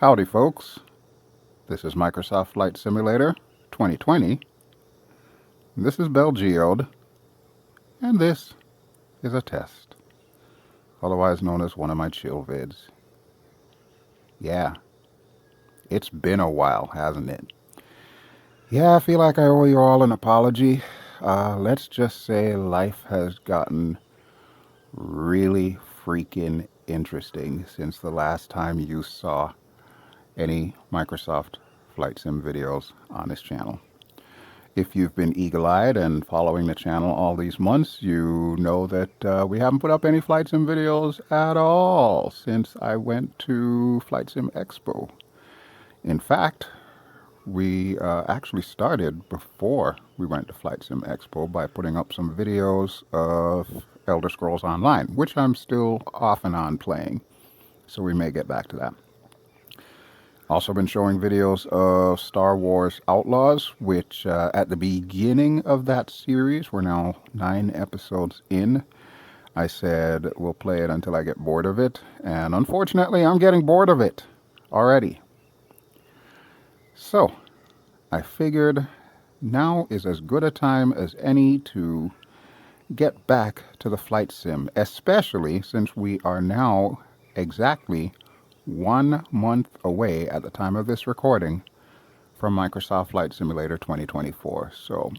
Howdy folks, this is Microsoft Flight Simulator 2020, this is BelGeode, and this is a test, otherwise known as one of my chill vids. Yeah, it's been a while, hasn't it? Yeah, I feel like I owe you all an apology. Let's just say life has gotten really freaking interesting since the last time you saw any Microsoft Flight Sim videos on this channel. If you've been eagle-eyed and following the channel all these months, you know that we haven't put up any Flight Sim videos at all since I went to Flight Sim Expo. In fact, we actually started before we went to Flight Sim Expo by putting up some videos of Elder Scrolls Online, which I'm still off and on playing, so we may get back to that. Also been showing videos of Star Wars Outlaws, which at the beginning of that series, we're now 9 episodes in, I said we'll play it until I get bored of it, and unfortunately I'm getting bored of it already. So I figured now is as good a time as any to get back to the flight sim, especially since we are now exactly 1 month away at the time of this recording from Microsoft Flight Simulator 2024. So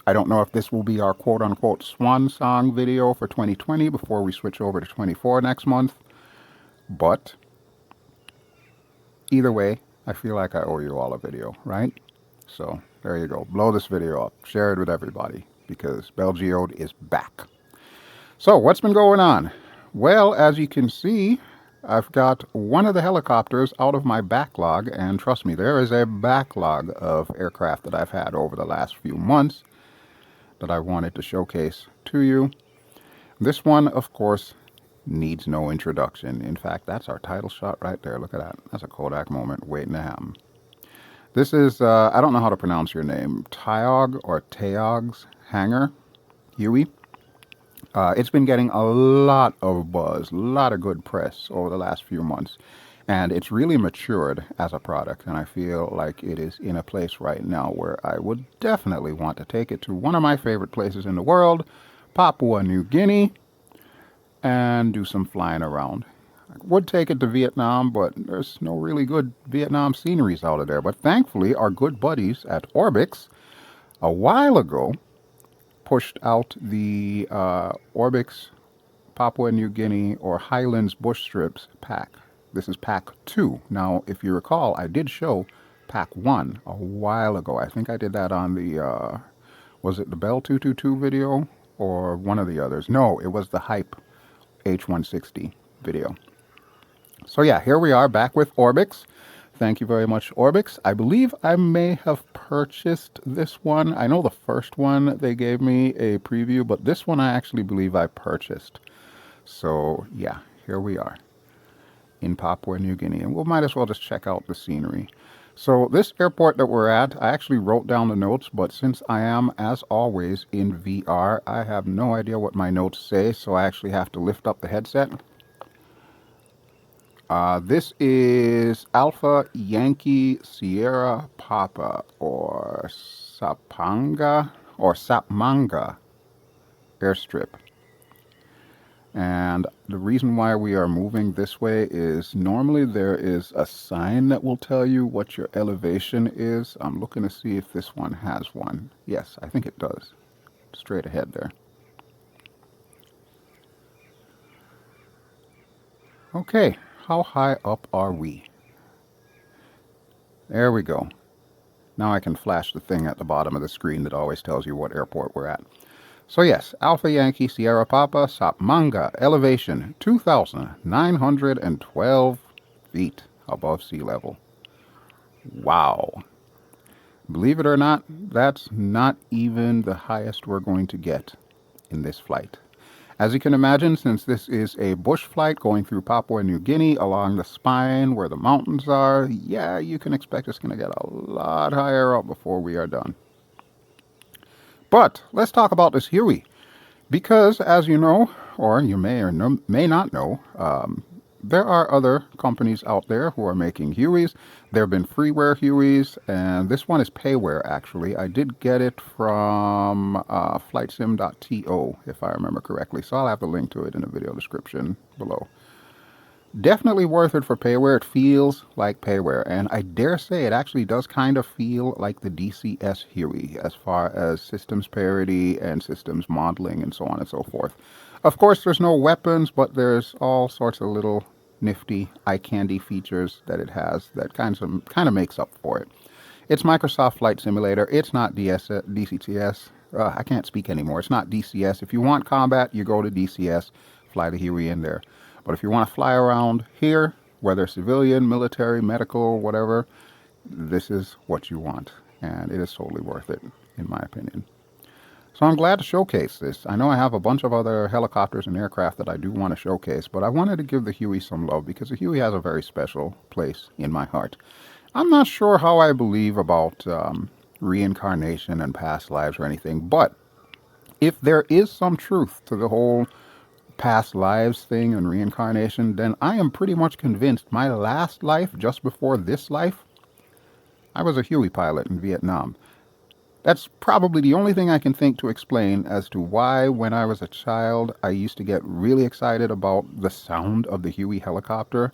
I don't know if this will be our quote-unquote swan song video for 2020 before we switch over to 24 next month, but either way, I feel like I owe you all a video, right? So there you go. Blow this video up. Share it with everybody because BelGeode is back. So what's been going on? Well, as you can see, I've got one of the helicopters out of my backlog, and trust me, there is a backlog of aircraft that I've had over the last few months that I wanted to showcase to you. This one, of course, needs no introduction. In fact, that's our title shot right there. Look at that. That's a Kodak moment waiting to happen. This is, I don't know how to pronounce your name, Taog or Taog's Hangar, Huey. It's been getting a lot of buzz, a lot of good press over the last few months, and it's really matured as a product, and I feel like it is in a place right now where I would definitely want to take it to one of my favorite places in the world, Papua New Guinea, and do some flying around. I would take it to Vietnam, but there's no really good Vietnam sceneries out of there. But thankfully, our good buddies at Orbx a while ago pushed out the Orbx Papua New Guinea or Highlands bush strips pack. This is pack 2. Now, if you recall, I did show pack 1 a while ago. I think I did that on the, was it the Bell 222 video or one of the others? No, it was the Hype H160 video. So yeah, here we are back with Orbx. Thank you very much, Orbx. I believe I may have purchased this one. I know the first one they gave me a preview, but this one I actually believe I purchased. So yeah, here we are in Papua New Guinea, and we might as well just check out the scenery. So this airport that we're at, I actually wrote down the notes, but since I am, as always, in VR, I have no idea what my notes say, so I actually have to lift up the headset. This is Alpha Yankee Sierra Papa, or Sapanga, or Sapmanga airstrip. And the reason why we are moving this way is normally there is a sign that will tell you what your elevation is. I'm looking to see if this one has one. Yes, I think it does. Straight ahead there. Okay. How high up are we? There we go. Now I can flash the thing at the bottom of the screen that always tells you what airport we're at. So yes, Alpha Yankee Sierra Papa, Sapmanga, elevation 2,912 feet above sea level. Wow. Believe it or not, that's not even the highest we're going to get in this flight. As you can imagine, since this is a bush flight going through Papua New Guinea along the spine where the mountains are, yeah, you can expect it's going to get a lot higher up before we are done. But let's talk about this Huey, because as you know, or you may or may not know, there are other companies out there who are making Hueys. There have been freeware Hueys, and this one is PAYWARE actually. I did get it from flightsim.to, if I remember correctly, so I'll have the link to it in the video description below. Definitely worth it for PAYWARE. It feels like PAYWARE, and I dare say it actually does kind of feel like the DCS Huey as far as systems parity and systems modeling and so on and so forth. Of course, there's no weapons, but there's all sorts of little nifty eye candy features that it has that kind of makes up for it. It's Microsoft Flight Simulator. It's not DCTS. I can't speak anymore. It's not DCS. If you want combat, you go to DCS, fly the Huey in there. But if you want to fly around here, whether civilian, military, medical, whatever, this is what you want. And it is totally worth it, in my opinion. So I'm glad to showcase this. I know I have a bunch of other helicopters and aircraft that I do want to showcase, but I wanted to give the Huey some love because the Huey has a very special place in my heart. I'm not sure how I believe about reincarnation and past lives or anything, but if there is some truth to the whole past lives thing and reincarnation, then I am pretty much convinced my last life, just before this life, I was a Huey pilot in Vietnam. That's probably the only thing I can think to explain as to why, when I was a child, I used to get really excited about the sound of the Huey helicopter,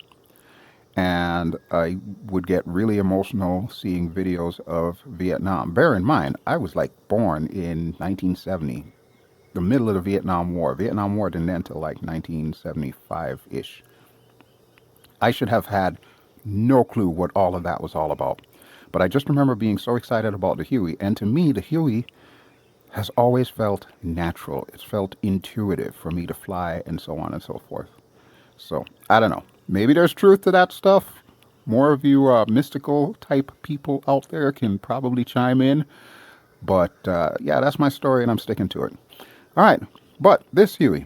and I would get really emotional seeing videos of Vietnam. Bear in mind, I was like born in 1970. The middle of the Vietnam War. Vietnam War didn't end until like 1975-ish. I should have had no clue what all of that was all about. But I just remember being so excited about the Huey. And to me, the Huey has always felt natural. It's felt intuitive for me to fly and so on and so forth. So, I don't know. Maybe there's truth to that stuff. More of you mystical type people out there can probably chime in. But yeah, that's my story and I'm sticking to it. All right, but this Huey,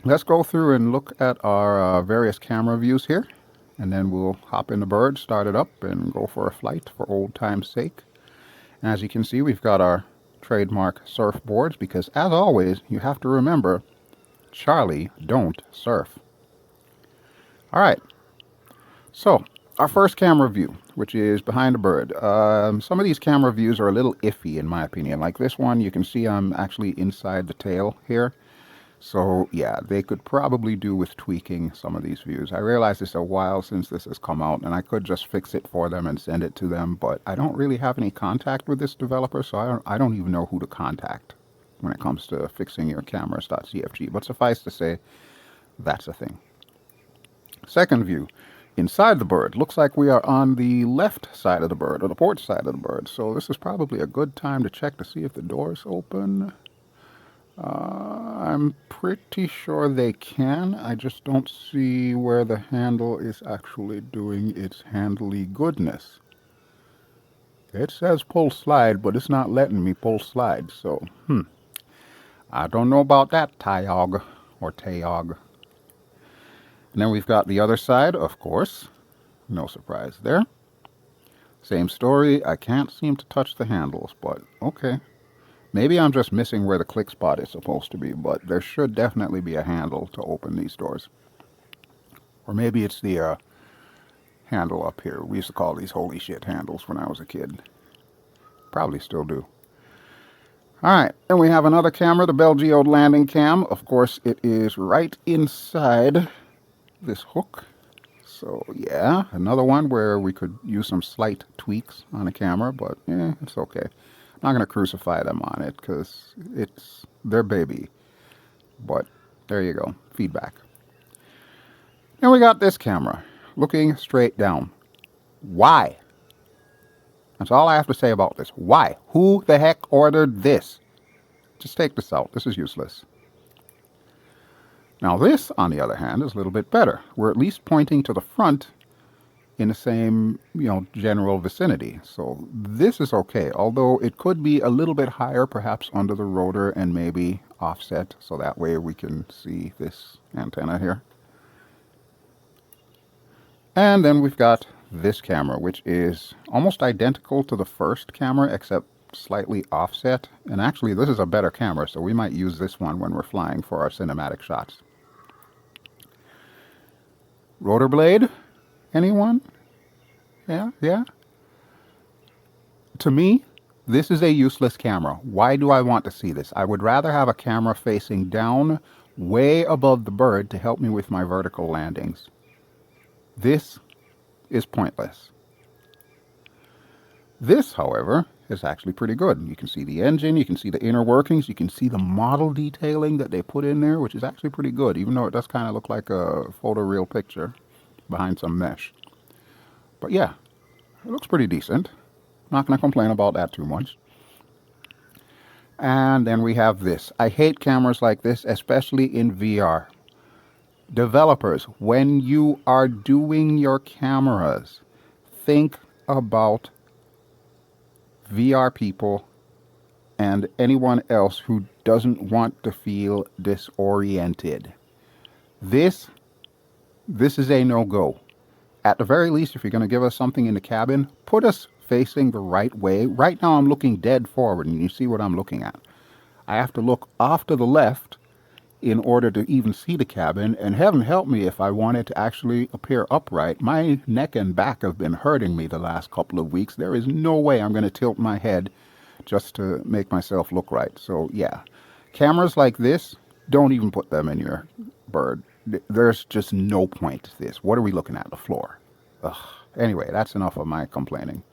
let's go through and look at our various camera views here, and then we'll hop in the bird, start it up, and go for a flight for old time's sake. And as you can see, we've got our trademark surfboards, because as always, you have to remember, Charlie don't surf. All right, so our first camera view, which is behind the bird. Some of these camera views are a little iffy in my opinion. Like this one, you can see I'm actually inside the tail here. So yeah, they could probably do with tweaking some of these views. I realize it's a while since this has come out and I could just fix it for them and send it to them, but I don't really have any contact with this developer, so I don't even know who to contact when it comes to fixing your cameras.cfg. But suffice to say, that's a thing. Second view. Inside the bird, looks like we are on the left side of the bird, or the port side of the bird. So this is probably a good time to check to see if the doors open. I'm pretty sure they can. I just don't see where the handle is actually doing its handly goodness. It says pull slide, but it's not letting me pull slide. So, I don't know about that, Taog, or Taog. And then we've got the other side, of course. No surprise there. Same story. I can't seem to touch the handles, but okay. Maybe I'm just missing where the click spot is supposed to be, but there should definitely be a handle to open these doors. Or maybe it's the handle up here. We used to call these holy shit handles when I was a kid. Probably still do. Alright, then we have another camera, the BelGeode landing cam. Of course, it is right inside this hook. So yeah, another one where we could use some slight tweaks on the camera, but yeah, it's okay. I'm not going to crucify them on it because it's their baby. But there you go, feedback. And we got this camera looking straight down. Why? That's all I have to say about this. Why? Who the heck ordered this? Just take this out. This is useless. Now this, on the other hand, is a little bit better. We're at least pointing to the front in the same, general vicinity. So this is okay, although it could be a little bit higher, perhaps under the rotor and maybe offset, so that way we can see this antenna here. And then we've got this camera, which is almost identical to the first camera, except slightly offset. And actually, this is a better camera, so we might use this one when we're flying for our cinematic shots. Rotor blade? Anyone? Yeah. To me, this is a useless camera. Why do I want to see this? I would rather have a camera facing down way above the bird to help me with my vertical landings. This is pointless. This, however, is actually pretty good. You can see the engine, you can see the inner workings, you can see the model detailing that they put in there, which is actually pretty good, even though it does kind of look like a photoreal picture behind some mesh. But yeah, it looks pretty decent. Not going to complain about that too much. And then we have this. I hate cameras like this, especially in VR. Developers, when you are doing your cameras, think about VR people and anyone else who doesn't want to feel disoriented. This is a no-go. At the very least, if you're going to give us something in the cabin, put us facing the right way. Right now I'm looking dead forward, and you see what I'm looking at. I have to look off to the left in order to even see the cabin, and heaven help me if I want it to actually appear upright. My neck and back have been hurting me the last couple of weeks. There is no way I'm going to tilt my head just to make myself look right. So yeah, cameras like this, don't even put them in your bird. There's just no point to this. What are we looking at? The floor. Ugh. Anyway, that's enough of my complaining.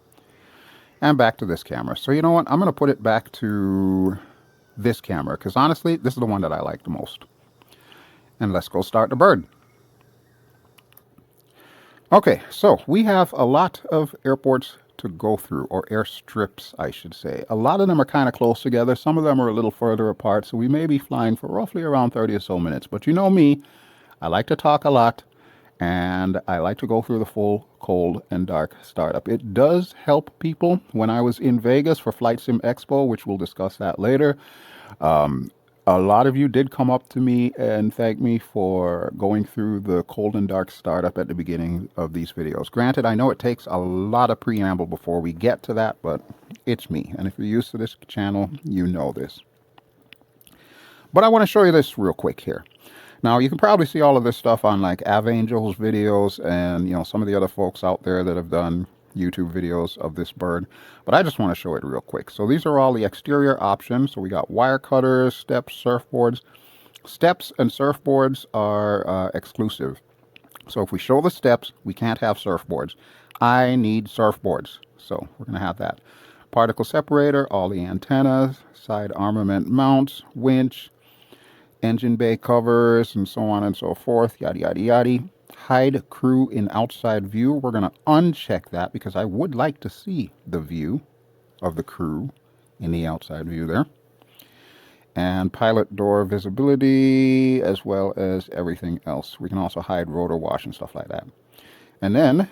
And back to this camera. So you know what? I'm going to put it back to this camera, because honestly, this is the one that I like the most. And let's go start the bird. Okay, so we have a lot of airports to go through, or airstrips, I should say. A lot of them are kind of close together. Some of them are a little further apart, so we may be flying for roughly around 30 or so minutes. But you know me, I like to talk a lot, and I like to go through the full cold and dark startup. It does help people. When I was in Vegas for Flight Sim Expo, which we'll discuss that later, a lot of you did come up to me and thank me for going through the cold and dark startup at the beginning of these videos. Granted, I know it takes a lot of preamble before we get to that, but it's me. And if you're used to this channel, you know this. But I want to show you this real quick here. Now, you can probably see all of this stuff on like Aviators videos and, you know, some of the other folks out there that have done YouTube videos of this bird, but I just want to show it real quick. So these are all the exterior options. So we got wire cutters, steps, surfboards. Steps and surfboards are exclusive. So if we show the steps, we can't have surfboards. I need surfboards, so we're going to have that. Particle separator, all the antennas, side armament mounts, winch, engine bay covers, and so on and so forth, yada yada yada. Hide crew in outside view. We're going to uncheck that because I would like to see the view of the crew in the outside view there. And pilot door visibility, as well as everything else. We can also hide rotor wash and stuff like that. And then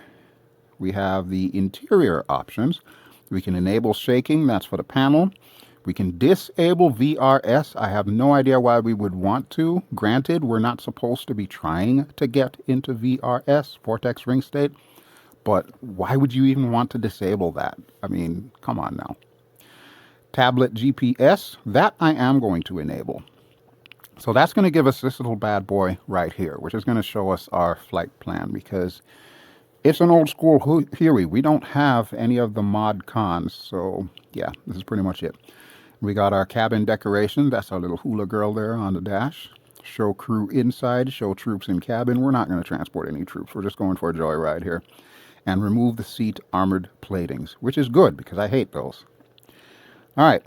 we have the interior options. We can enable shaking, that's for the panel. We can disable VRS. I have no idea why we would want to. Granted, we're not supposed to be trying to get into VRS, vortex ring state, but why would you even want to disable that? I mean, come on now. Tablet GPS, that I am going to enable. So that's going to give us this little bad boy right here, which is going to show us our flight plan, because it's an old school Huey. We don't have any of the mod cons, so yeah, this is pretty much it. We got our cabin decoration. That's our little hula girl there on the dash. Show crew inside, show troops in cabin. We're not going to transport any troops. We're just going for a joyride here. And remove the seat armored platings, which is good because I hate those. All right.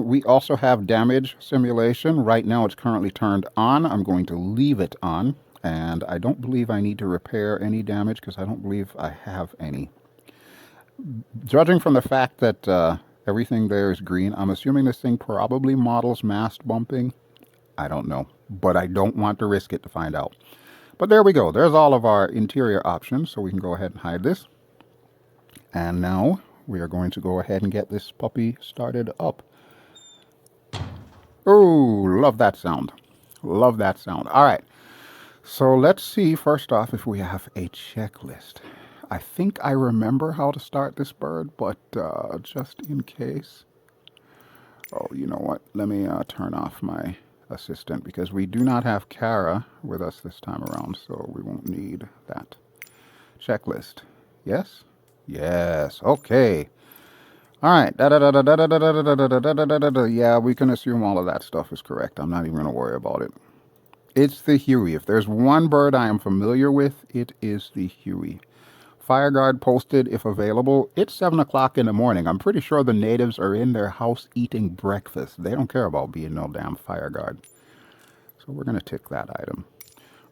We also have damage simulation. Right now it's currently turned on. I'm going to leave it on. And I don't believe I need to repair any damage because I don't believe I have any. Judging from the fact that everything there is green, I'm assuming this thing probably models mast bumping. I don't know, but I don't want to risk it to find out. But there we go. There's all of our interior options, so we can go ahead and hide this. And now we are going to go ahead and get this puppy started up. Oh, love that sound. Love that sound. All right. So let's see first off if we have a checklist. I think I remember how to start this bird, but just in case. Oh, you know what? Let me turn off my assistant, because we do not have Kara with us this time around, so we won't need that. Checklist. Yes? Yes. Okay. All right. Yeah, we can assume all of that stuff is correct. I'm not even going to worry about it. It's the Huey. If there's one bird I am familiar with, it is the Huey. Fireguard posted if available. It's 7 o'clock in the morning. I'm pretty sure the natives are in their house eating breakfast. They don't care about being no damn fireguard. So we're going to tick that item.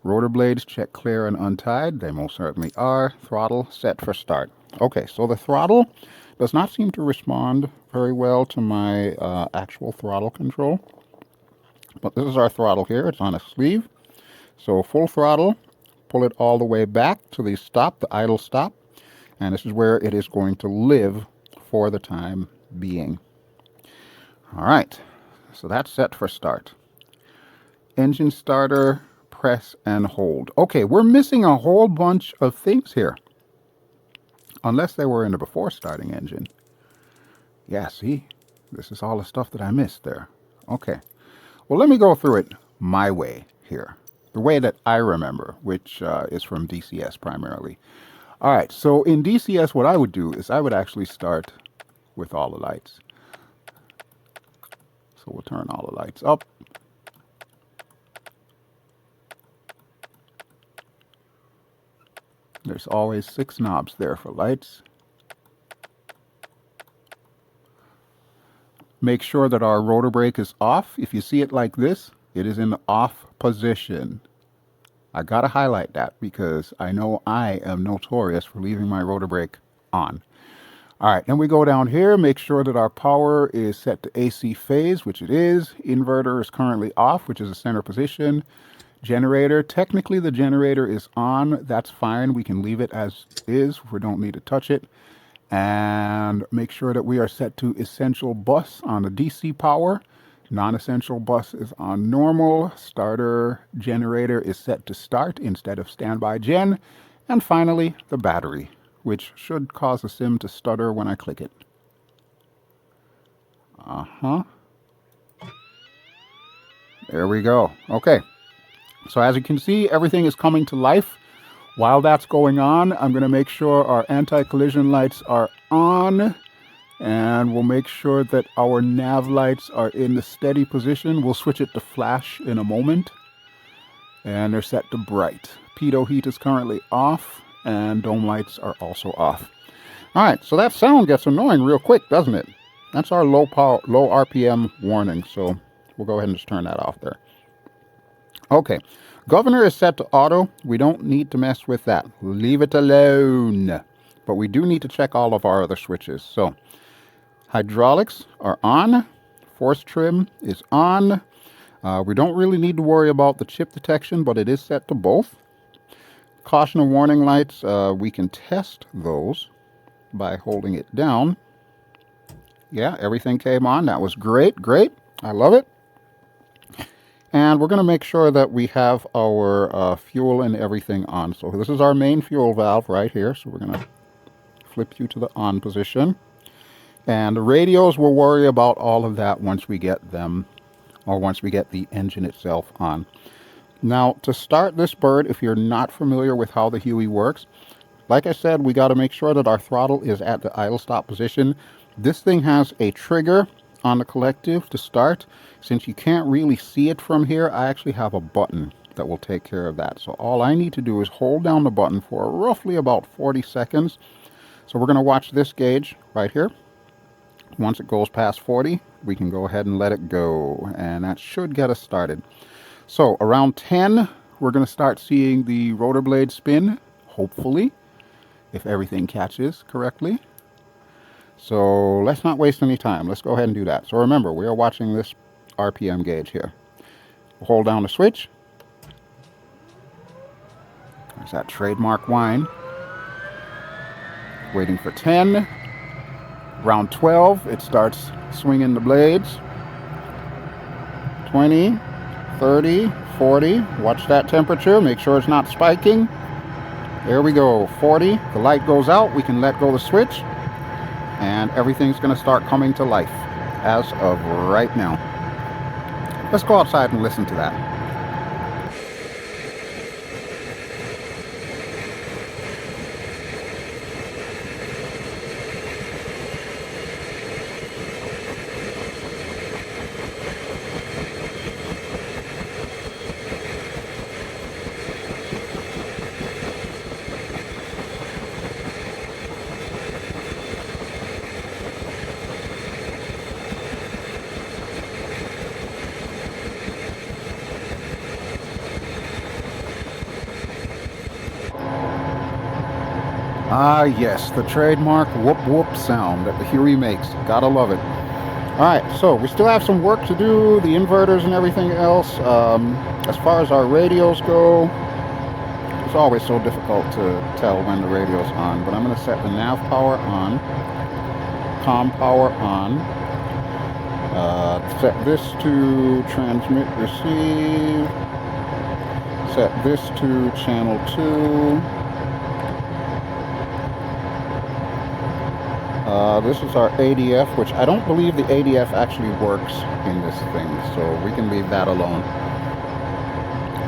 Rotor blades check clear and untied. They most certainly are. Throttle set for start. Okay, so the throttle does not seem to respond very well to my actual throttle control. But this is our throttle here. It's on a sleeve. So full throttle, pull it all the way back to the stop, the idle stop. And this is where it is going to live for the time being. All right, so that's set for start. Engine starter, press and hold. Okay, we're missing a whole bunch of things here. Unless they were in the before starting engine. Yeah, see? This is all the stuff that I missed there. Okay. Well, let me go through it my way here. The way that I remember, which is from DCS primarily. All right, so in DCS, what I would do is I would actually start with all the lights. So we'll turn all the lights up. There's always 6 knobs there for lights. Make sure that our rotor brake is off. If you see it like this, it is in the off position. I gotta highlight that because I know I am notorious for leaving my rotor brake on. All right, then we go down here, make sure that our power is set to AC phase, which it is. Inverter is currently off, which is a center position. Generator, technically the generator is on. That's fine. We can leave it as is. We don't need to touch it. And make sure that we are set to essential bus on the DC power. Non-essential bus is on normal. Starter generator is set to start instead of standby gen. And finally, the battery, which should cause the sim to stutter when I click it. There we go. Okay. So as you can see, everything is coming to life. While that's going on, I'm going to make sure our anti-collision lights are on. And we'll make sure that our nav lights are in the steady position. We'll switch it to flash in a moment. And they're set to bright. Pitot heat is currently off. And dome lights are also off. All right, so that sound gets annoying real quick, doesn't it? That's our low RPM warning. So we'll go ahead and just turn that off there. Okay, governor is set to auto. We don't need to mess with that. Leave it alone. But we do need to check all of our other switches. So, hydraulics are on. Force trim is on. We don't really need to worry about the chip detection, but it is set to both. Caution and warning lights, we can test those by holding it down. Yeah, everything came on. That was great, great. I love it. And we're going to make sure that we have our fuel and everything on. So this is our main fuel valve right here. So we're going to flip you to the on position. And the radios, we'll worry about all of that once we get them, or once we get the engine itself on. Now, to start this bird, if you're not familiar with how the Huey works, like I said, we got to make sure that our throttle is at the idle stop position. This thing has a trigger on the collective to start. Since you can't really see it from here, I actually have a button that will take care of that. So all I need to do is hold down the button for roughly about 40 seconds. So we're going to watch this gauge right here. Once it goes past 40, we can go ahead and let it go. And that should get us started. So around 10, we're going to start seeing the rotor blade spin, hopefully, if everything catches correctly. So let's not waste any time. Let's go ahead and do that. So remember, we are watching this RPM gauge here. We'll hold down the switch. There's that trademark whine. Waiting for 10. Round 12, it starts swinging the blades. 20, 30, 40. Watch that temperature. Make sure it's not spiking. There we go. 40. The light goes out. We can let go of the switch. And everything's going to start coming to life as of right now. Let's go outside and listen to that. Ah, yes, the trademark whoop whoop sound that the Huey makes. Gotta love it. Alright, so we still have some work to do, the inverters and everything else. As far as our radios go, it's always so difficult to tell when the radio's on, but I'm going to set the nav power on, comm power on, set this to transmit receive, set this to channel 2. This is our ADF, which I don't believe the ADF actually works in this thing, so we can leave that alone.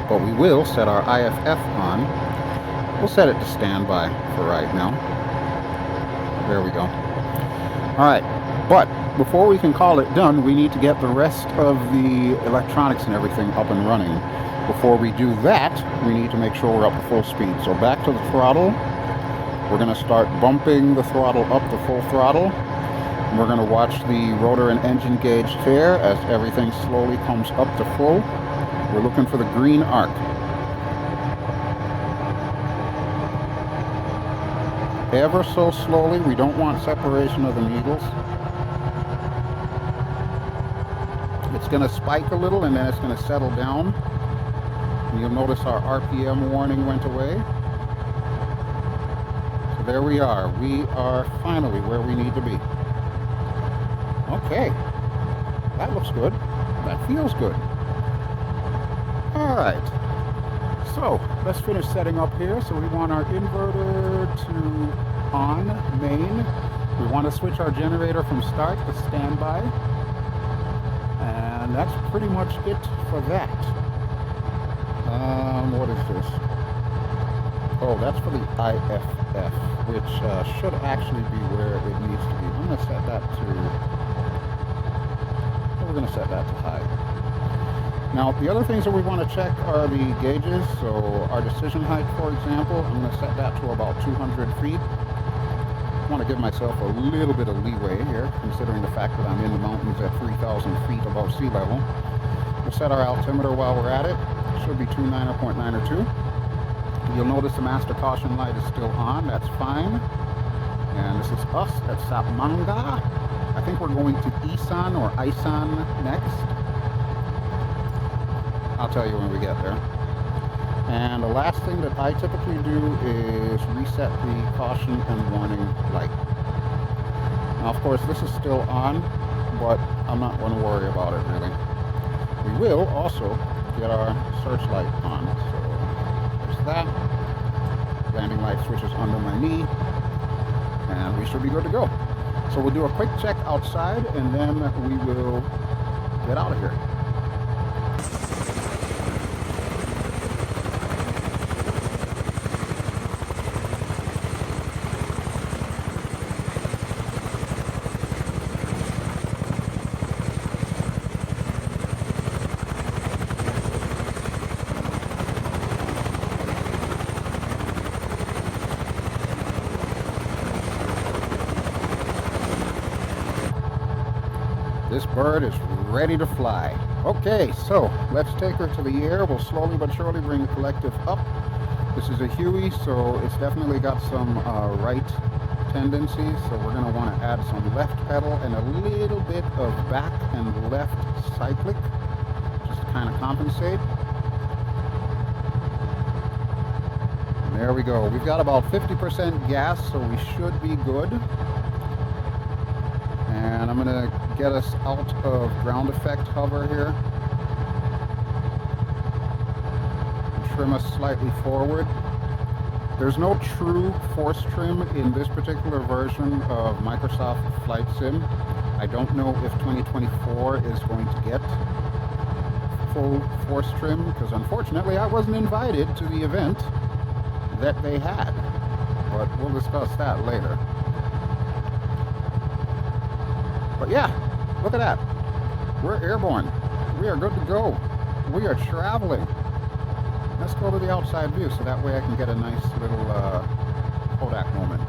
But we will set our IFF on. We'll set it to standby for right now. There we go. Alright, but before we can call it done, we need to get the rest of the electronics and everything up and running. Before we do that, we need to make sure we're up to full speed. So back to the throttle. We're going to start bumping the throttle up to full throttle. And we're going to watch the rotor and engine gauge there as everything slowly comes up to full. We're looking for the green arc. Ever so slowly. We don't want separation of the needles. It's going to spike a little and then it's going to settle down. And you'll notice our RPM warning went away. There we are. We are finally where we need to be. Okay. That looks good. That feels good. Alright. So, let's finish setting up here. So we want our inverter to on, main. We want to switch our generator from start to standby. And that's pretty much it for that. What is this? Oh, that's for the IFF, which should actually be where it needs to be. I'm going to set that to... we're going to set that to high. Now, the other things that we want to check are the gauges. So our decision height, for example, I'm going to set that to about 200 feet. I want to give myself a little bit of leeway here, considering the fact that I'm in the mountains at 3,000 feet above sea level. We'll set our altimeter while we're at it. It should be 29.902. You'll notice the master caution light is still on. That's fine. And this is us at Sapmanga. I think we're going to Isan or Isan next. I'll tell you when we get there. And the last thing that I typically do is reset the caution and warning light. Now, of course, this is still on, but I'm not going to worry about it really. We will also get our searchlight on. So there's that. Landing light switches under my knee, and we should be good to go. So we'll do a quick check outside, and then we will get out of here. This bird is ready to fly. Okay, so let's take her to the air. We'll slowly but surely bring the collective up. This is a Huey, so it's definitely got some right tendencies. So we're going to want to add some left pedal and a little bit of back and left cyclic, just to kind of compensate. And there we go. We've got about 50% gas, so we should be good. And I'm going to get us out of ground effect hover here. And trim us slightly forward. There's no true force trim in this particular version of Microsoft Flight Sim. I don't know if 2024 is going to get full force trim, because unfortunately I wasn't invited to the event that they had. But we'll discuss that later. But yeah, look at that. We're airborne. We are good to go. We are traveling. Let's go to the outside view so that way I can get a nice little Kodak moment.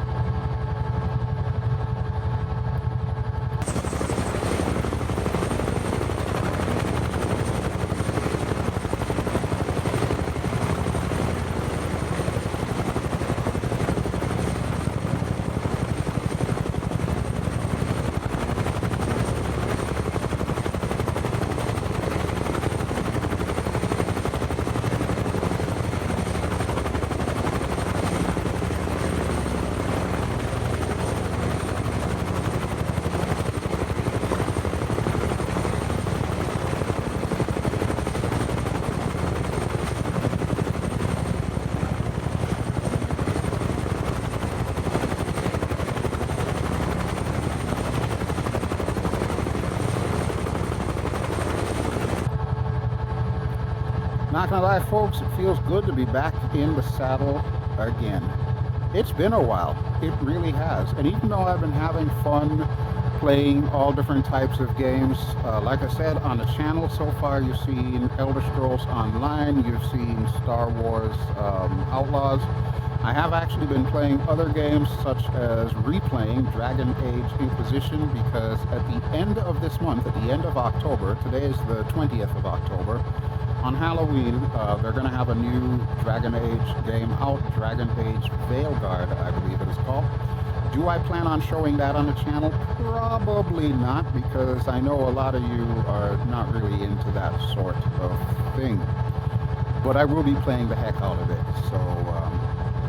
Not gonna lie, folks, it feels good to be back in the saddle again. It's been a while. It really has. And even though I've been having fun playing all different types of games, like I said, on the channel so far, you've seen Elder Scrolls Online, you've seen Star Wars Outlaws. I have actually been playing other games, such as replaying Dragon Age Inquisition, because at the end of this month, at the end of October, today is the 20th of October, on Halloween, they're going to have a new Dragon Age game out, Dragon Age Veilguard, I believe it is called. Do I plan on showing that on the channel? Probably not, because I know a lot of you are not really into that sort of thing. But I will be playing the heck out of it, so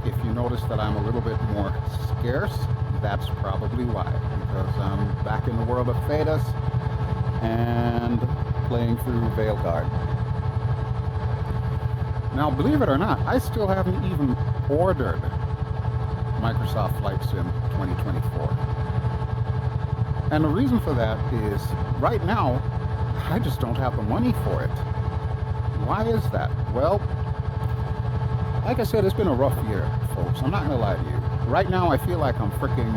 if you notice that I'm a little bit more scarce, that's probably why, because I'm back in the world of Thedas and playing through Veilguard. Now, believe it or not, I still haven't even ordered Microsoft Flight Sim 2024. And the reason for that is, right now, I just don't have the money for it. Why is that? Well, like I said, it's been a rough year, folks. I'm not going to lie to you. Right now, I feel like I'm freaking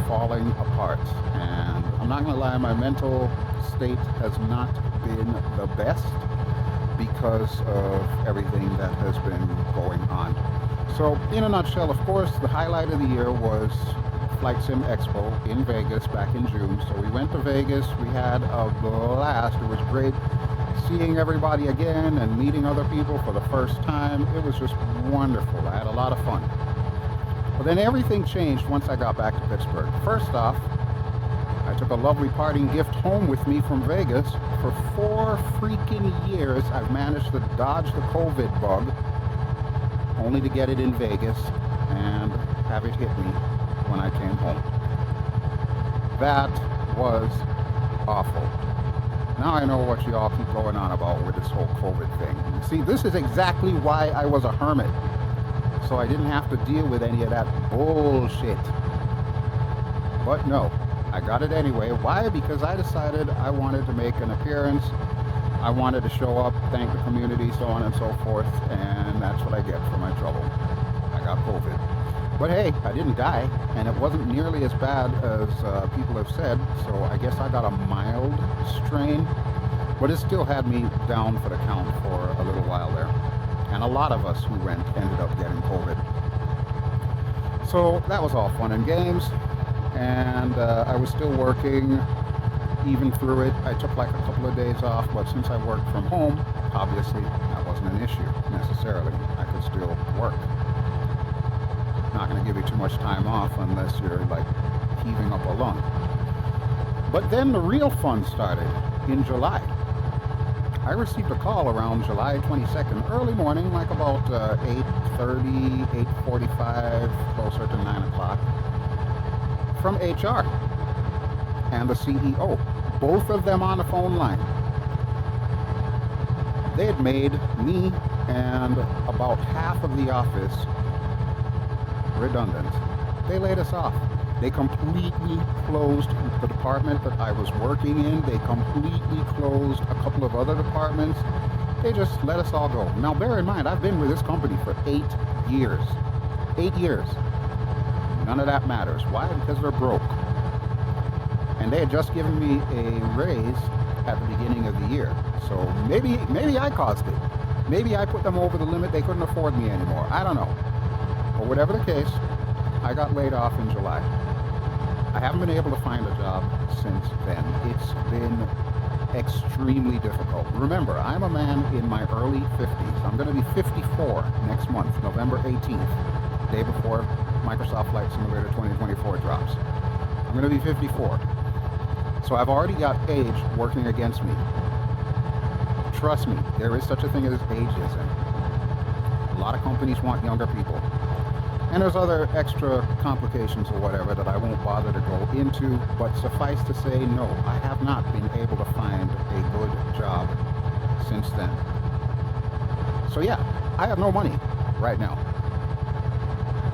falling apart. And I'm not going to lie, my mental state has not been the best, because of everything that has been going on. So, in a nutshell, of course, the highlight of the year was Flight Sim Expo in Vegas back in June. So we went to Vegas, we had a blast. It was great seeing everybody again and meeting other people for the first time. It was just wonderful. I had a lot of fun. But then everything changed once I got back to Pittsburgh. First off, I took a lovely parting gift home with me from Vegas. For 4 freaking years, I've managed to dodge the COVID bug, only to get it in Vegas and have it hit me when I came home. That was awful. Now I know what you all keep going on about with this whole COVID thing. See, this is exactly why I was a hermit. So I didn't have to deal with any of that bullshit. But no. I got it anyway. Why? Because I decided I wanted to make an appearance. I wanted to show up, thank the community, so on and so forth, and that's what I get for my trouble. I got COVID. But hey, I didn't die, and it wasn't nearly as bad as people have said, so I guess I got a mild strain, but it still had me down for the count for a little while there. And a lot of us who went ended up getting COVID. So that was all fun and games. And I was still working even through it. I took like a couple of days off, but since I worked from home, obviously that wasn't an issue necessarily. I could still work. Not going to give you too much time off unless you're like heaving up a lung. But then the real fun started in July. I received a call around July 22nd, early morning, like about 8:30, 8:45, closer to 9 o'clock. From HR and the CEO, both of them on the phone line. They had made me and about half of the office redundant. They laid us off. They completely closed the department that I was working in. They completely closed a couple of other departments. they just let us all go. Now, bear in mind, I've been with this company for 8 years. 8 years. None of that matters. Why? Because they're broke. And they had just given me a raise at the beginning of the year. So maybe I caused it. Maybe I put them over the limit. They couldn't afford me anymore. I don't know. But whatever the case, I got laid off in July. I haven't been able to find a job since then. It's been extremely difficult. Remember, I'm a man in my early 50s. I'm going to be 54 next month, November 18th, day before Microsoft Flight Simulator 2024 drops. I'm going to be 54. So I've already got age working against me. Trust me, there is such a thing as ageism. A lot of companies want younger people. And there's other extra complications or whatever that I won't bother to go into, but suffice to say, no, I have not been able to find a good job since then. So yeah, I have no money right now.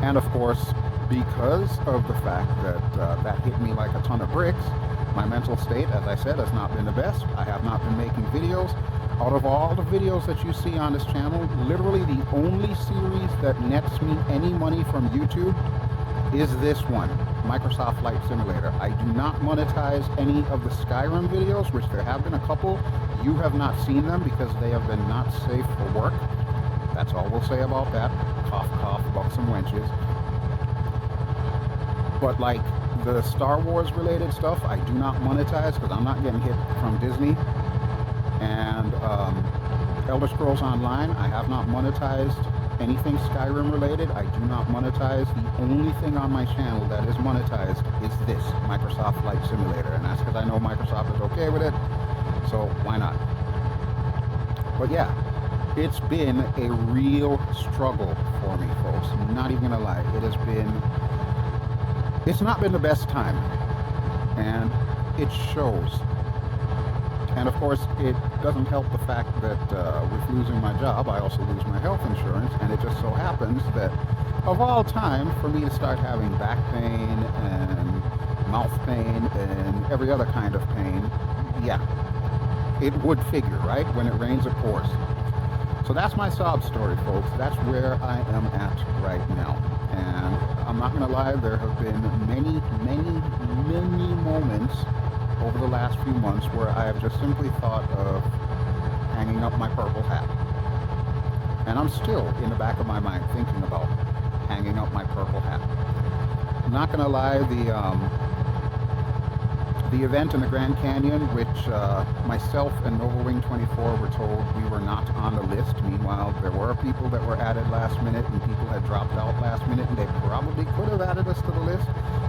And of course, because of the fact that that hit me like a ton of bricks, my mental state, as I said, has not been the best. I have not been making videos. Out of all the videos that you see on this channel, literally the only series that nets me any money from YouTube is this one, Microsoft Flight Simulator. I do not monetize any of the Skyrim videos, which there have been a couple. You have not seen them because they have been not safe for work. That's all we'll say about that. Cough, cough, bucks and wenches. But like the Star Wars related stuff, I do not monetize because I'm not getting hit from Disney. And Elder Scrolls Online, I have not monetized anything Skyrim related. I do not monetize. The only thing on my channel that is monetized is this, Microsoft Flight Simulator. And that's because I know Microsoft is okay with it, so why not? But yeah, it's been a real struggle for me, folks. I'm not even gonna lie. It's not been the best time, and it shows. And of course, it doesn't help the fact that with losing my job, I also lose my health insurance, and it just so happens that of all time, for me to start having back pain and mouth pain and every other kind of pain, yeah, it would figure, right? When it rains, it pours. So that's my sob story, folks. That's where I am at right now. And I'm not going to lie, there have been many moments over the last few months where I have just simply thought of hanging up my purple hat. And I'm still in the back of my mind thinking about hanging up my purple hat. I'm not gonna lie, the event in the Grand Canyon, which myself and Nova Wing 24 were told we were not on the list. Meanwhile, there were people that were added last minute and people had dropped out last minute, and they probably could have added us to the list.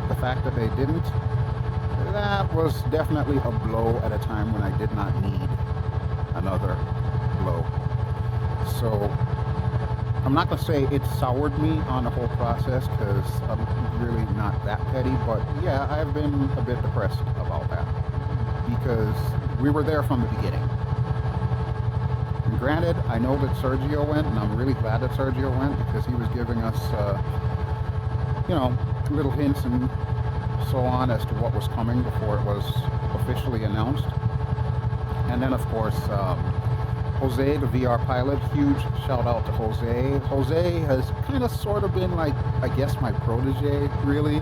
The fact that they didn't, that was definitely a blow at a time when I did not need another blow. So I'm not going to say it soured me on the whole process because I'm really not that petty, but yeah, I've been a bit depressed about that because we were there from the beginning. And granted, I know that Sergio went, and I'm really glad that Sergio went because he was giving us, you know, little hints and so on as to what was coming before it was officially announced. And then of course Jose, the VR pilot, huge shout out to Jose. Jose has kind of sort of been like, I guess, my protege, really.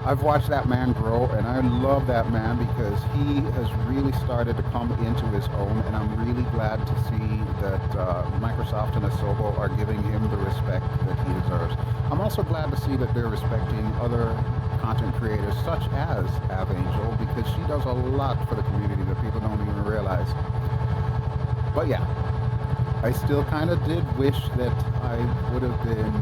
I've watched that man grow, and I love that man because he has really started to come into his own, and I'm really glad to see that Microsoft and Asobo are giving him the respect that he deserves. I'm also glad to see that they're respecting other content creators such as Aviators, because she does a lot for the community that people don't even realize. But yeah, I still kind of did wish that I would have been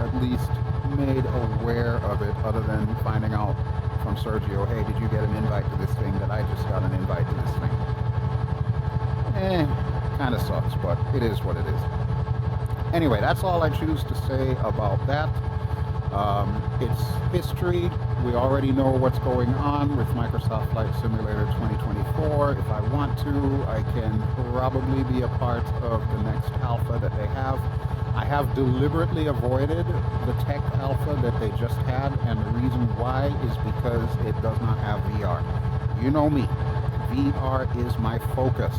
at least made aware of it, other than finding out from Sergio, hey, did you get an invite to this thing, that I just got an invite to this thing. Kind of sucks, but it is what it is. Anyway, that's all I choose to say about that. It's history. We already know what's going on with Microsoft Flight Simulator 2024. If I want to, I can probably be a part of the next alpha that they have. I have deliberately avoided the tech alpha that they just had, and the reason why is because it does not have VR. You know me. VR is my focus.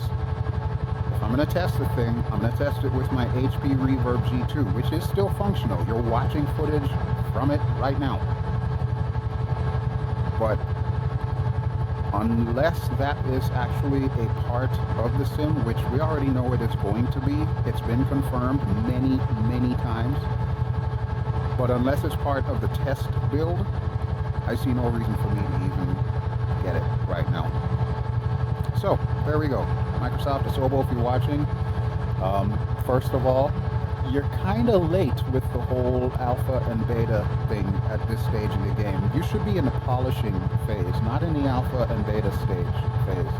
if I'm going to test the thing, I'm going to test it with my HP Reverb G2, which is still functional. You're watching footage from it right now. But unless that is actually a part of the sim, which we already know it is going to be, it's been confirmed many, many times. But unless it's part of the test build, I see no reason for me to even get it right now. So, there we go. Microsoft Asobo, if you're watching, first of all, you're kind of late with the whole alpha and beta thing at this stage in the game. You should be in the polishing phase, not in the alpha and beta phase.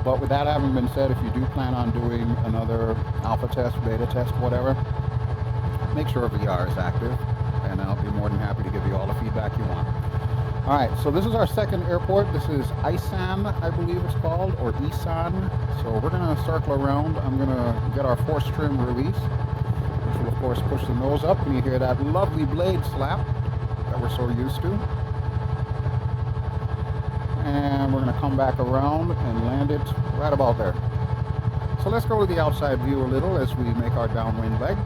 But with that having been said, if you do plan on doing another alpha test, beta test, whatever, make sure VR is active, and I'll be more than happy to give you all the feedback you want. Alright, so this is our second airport. This is Isan, I believe it's called, or Isan. So we're going to circle around. I'm going to get our force trim release, which will of course push the nose up, and you hear that lovely blade slap that we're so used to. And we're going to come back around and land it right about there. So let's go to the outside view a little as we make our downwind leg.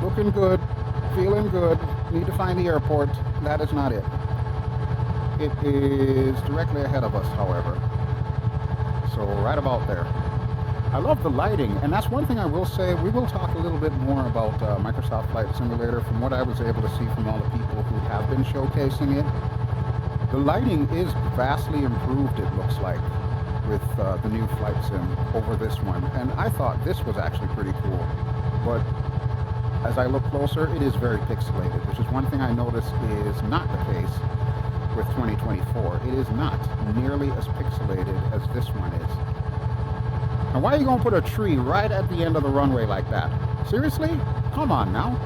Looking good, feeling good. Need to find the airport. That is not it. It is directly ahead of us, however. So right about there. I love the lighting, and that's one thing I will say. We will talk a little bit more about Microsoft Flight Simulator. From what I was able to see from all the people who have been showcasing it, the lighting is vastly improved, it looks like, with the new flight sim over this one. And I thought this was actually pretty cool. But as I look closer, it is very pixelated, which is one thing I noticed is not the case with 2024. It is not nearly as pixelated as this one is. And why are you going to put a tree right at the end of the runway like that? Seriously? Come on now.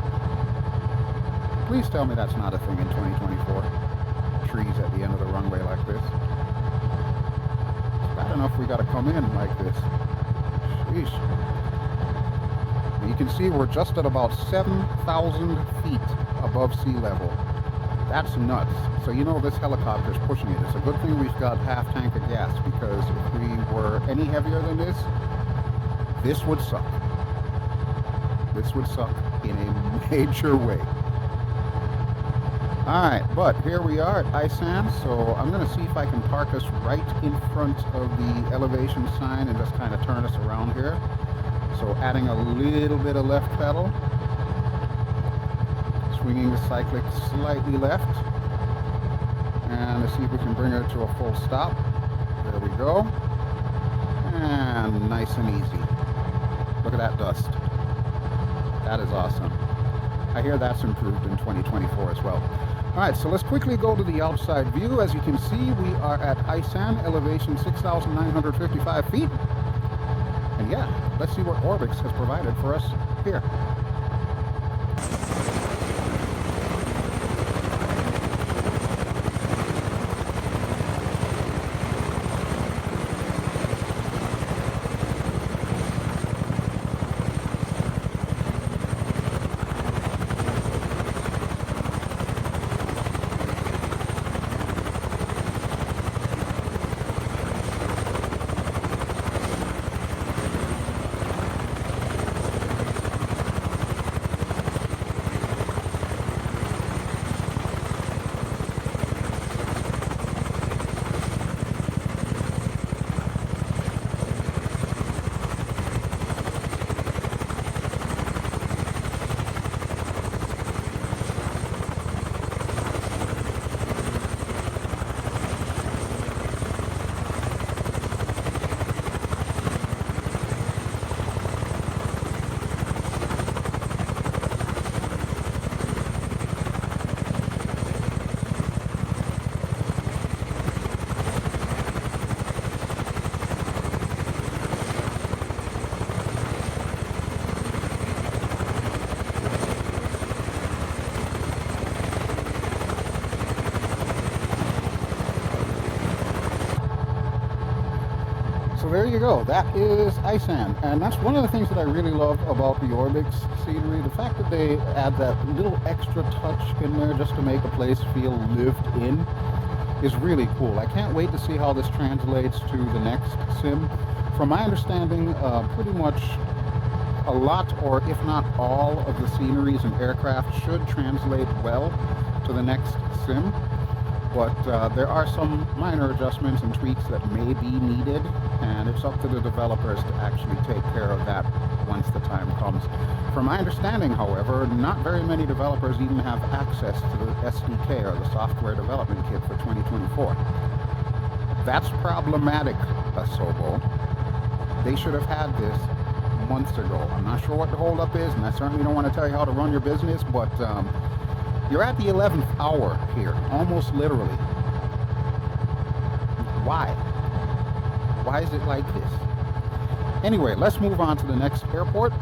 Please tell me that's not a thing in 2024. Trees at the end of the runway like this. It's bad enough we got to come in like this. Sheesh. You can see we're just at about 7,000 feet above sea level. That's nuts. So you know this helicopter's pushing it. It's a good thing we've got half tank of gas, because if we were any heavier than this, this would suck. This would suck in a major way. Alright, but here we are at Isan, so I'm going to see if I can park us right in front of the elevation sign and just kind of turn us around here. So adding a little bit of left pedal, swinging the cyclic slightly left, and let's see if we can bring her to a full stop. There we go, and nice and easy. Look at that dust. That is awesome. I hear that's improved in 2024 as well. Alright, so let's quickly go to the outside view. As you can see, we are at Isan, elevation 6,955 feet. And yeah, let's see what Orbx has provided for us here. So there you go. That is Iceland, and that's one of the things that I really love about the Orbx scenery. The fact that they add that little extra touch in there just to make a place feel lived in is really cool. I can't wait to see how this translates to the next sim. From my understanding, pretty much a lot, or if not all, of the sceneries and aircraft should translate well to the next sim. But there are some minor adjustments and tweaks that may be needed, and it's up to the developers to actually take care of that once the time comes. From my understanding, however, not very many developers even have access to the SDK, or the Software Development Kit, for 2024. That's problematic, Asobo. They should have had this months ago. I'm not sure what the holdup is, and I certainly don't want to tell you how to run your business, but you're at the 11th hour here, almost literally. Why? Why is it like this? Anyway, let's move on to the next airport,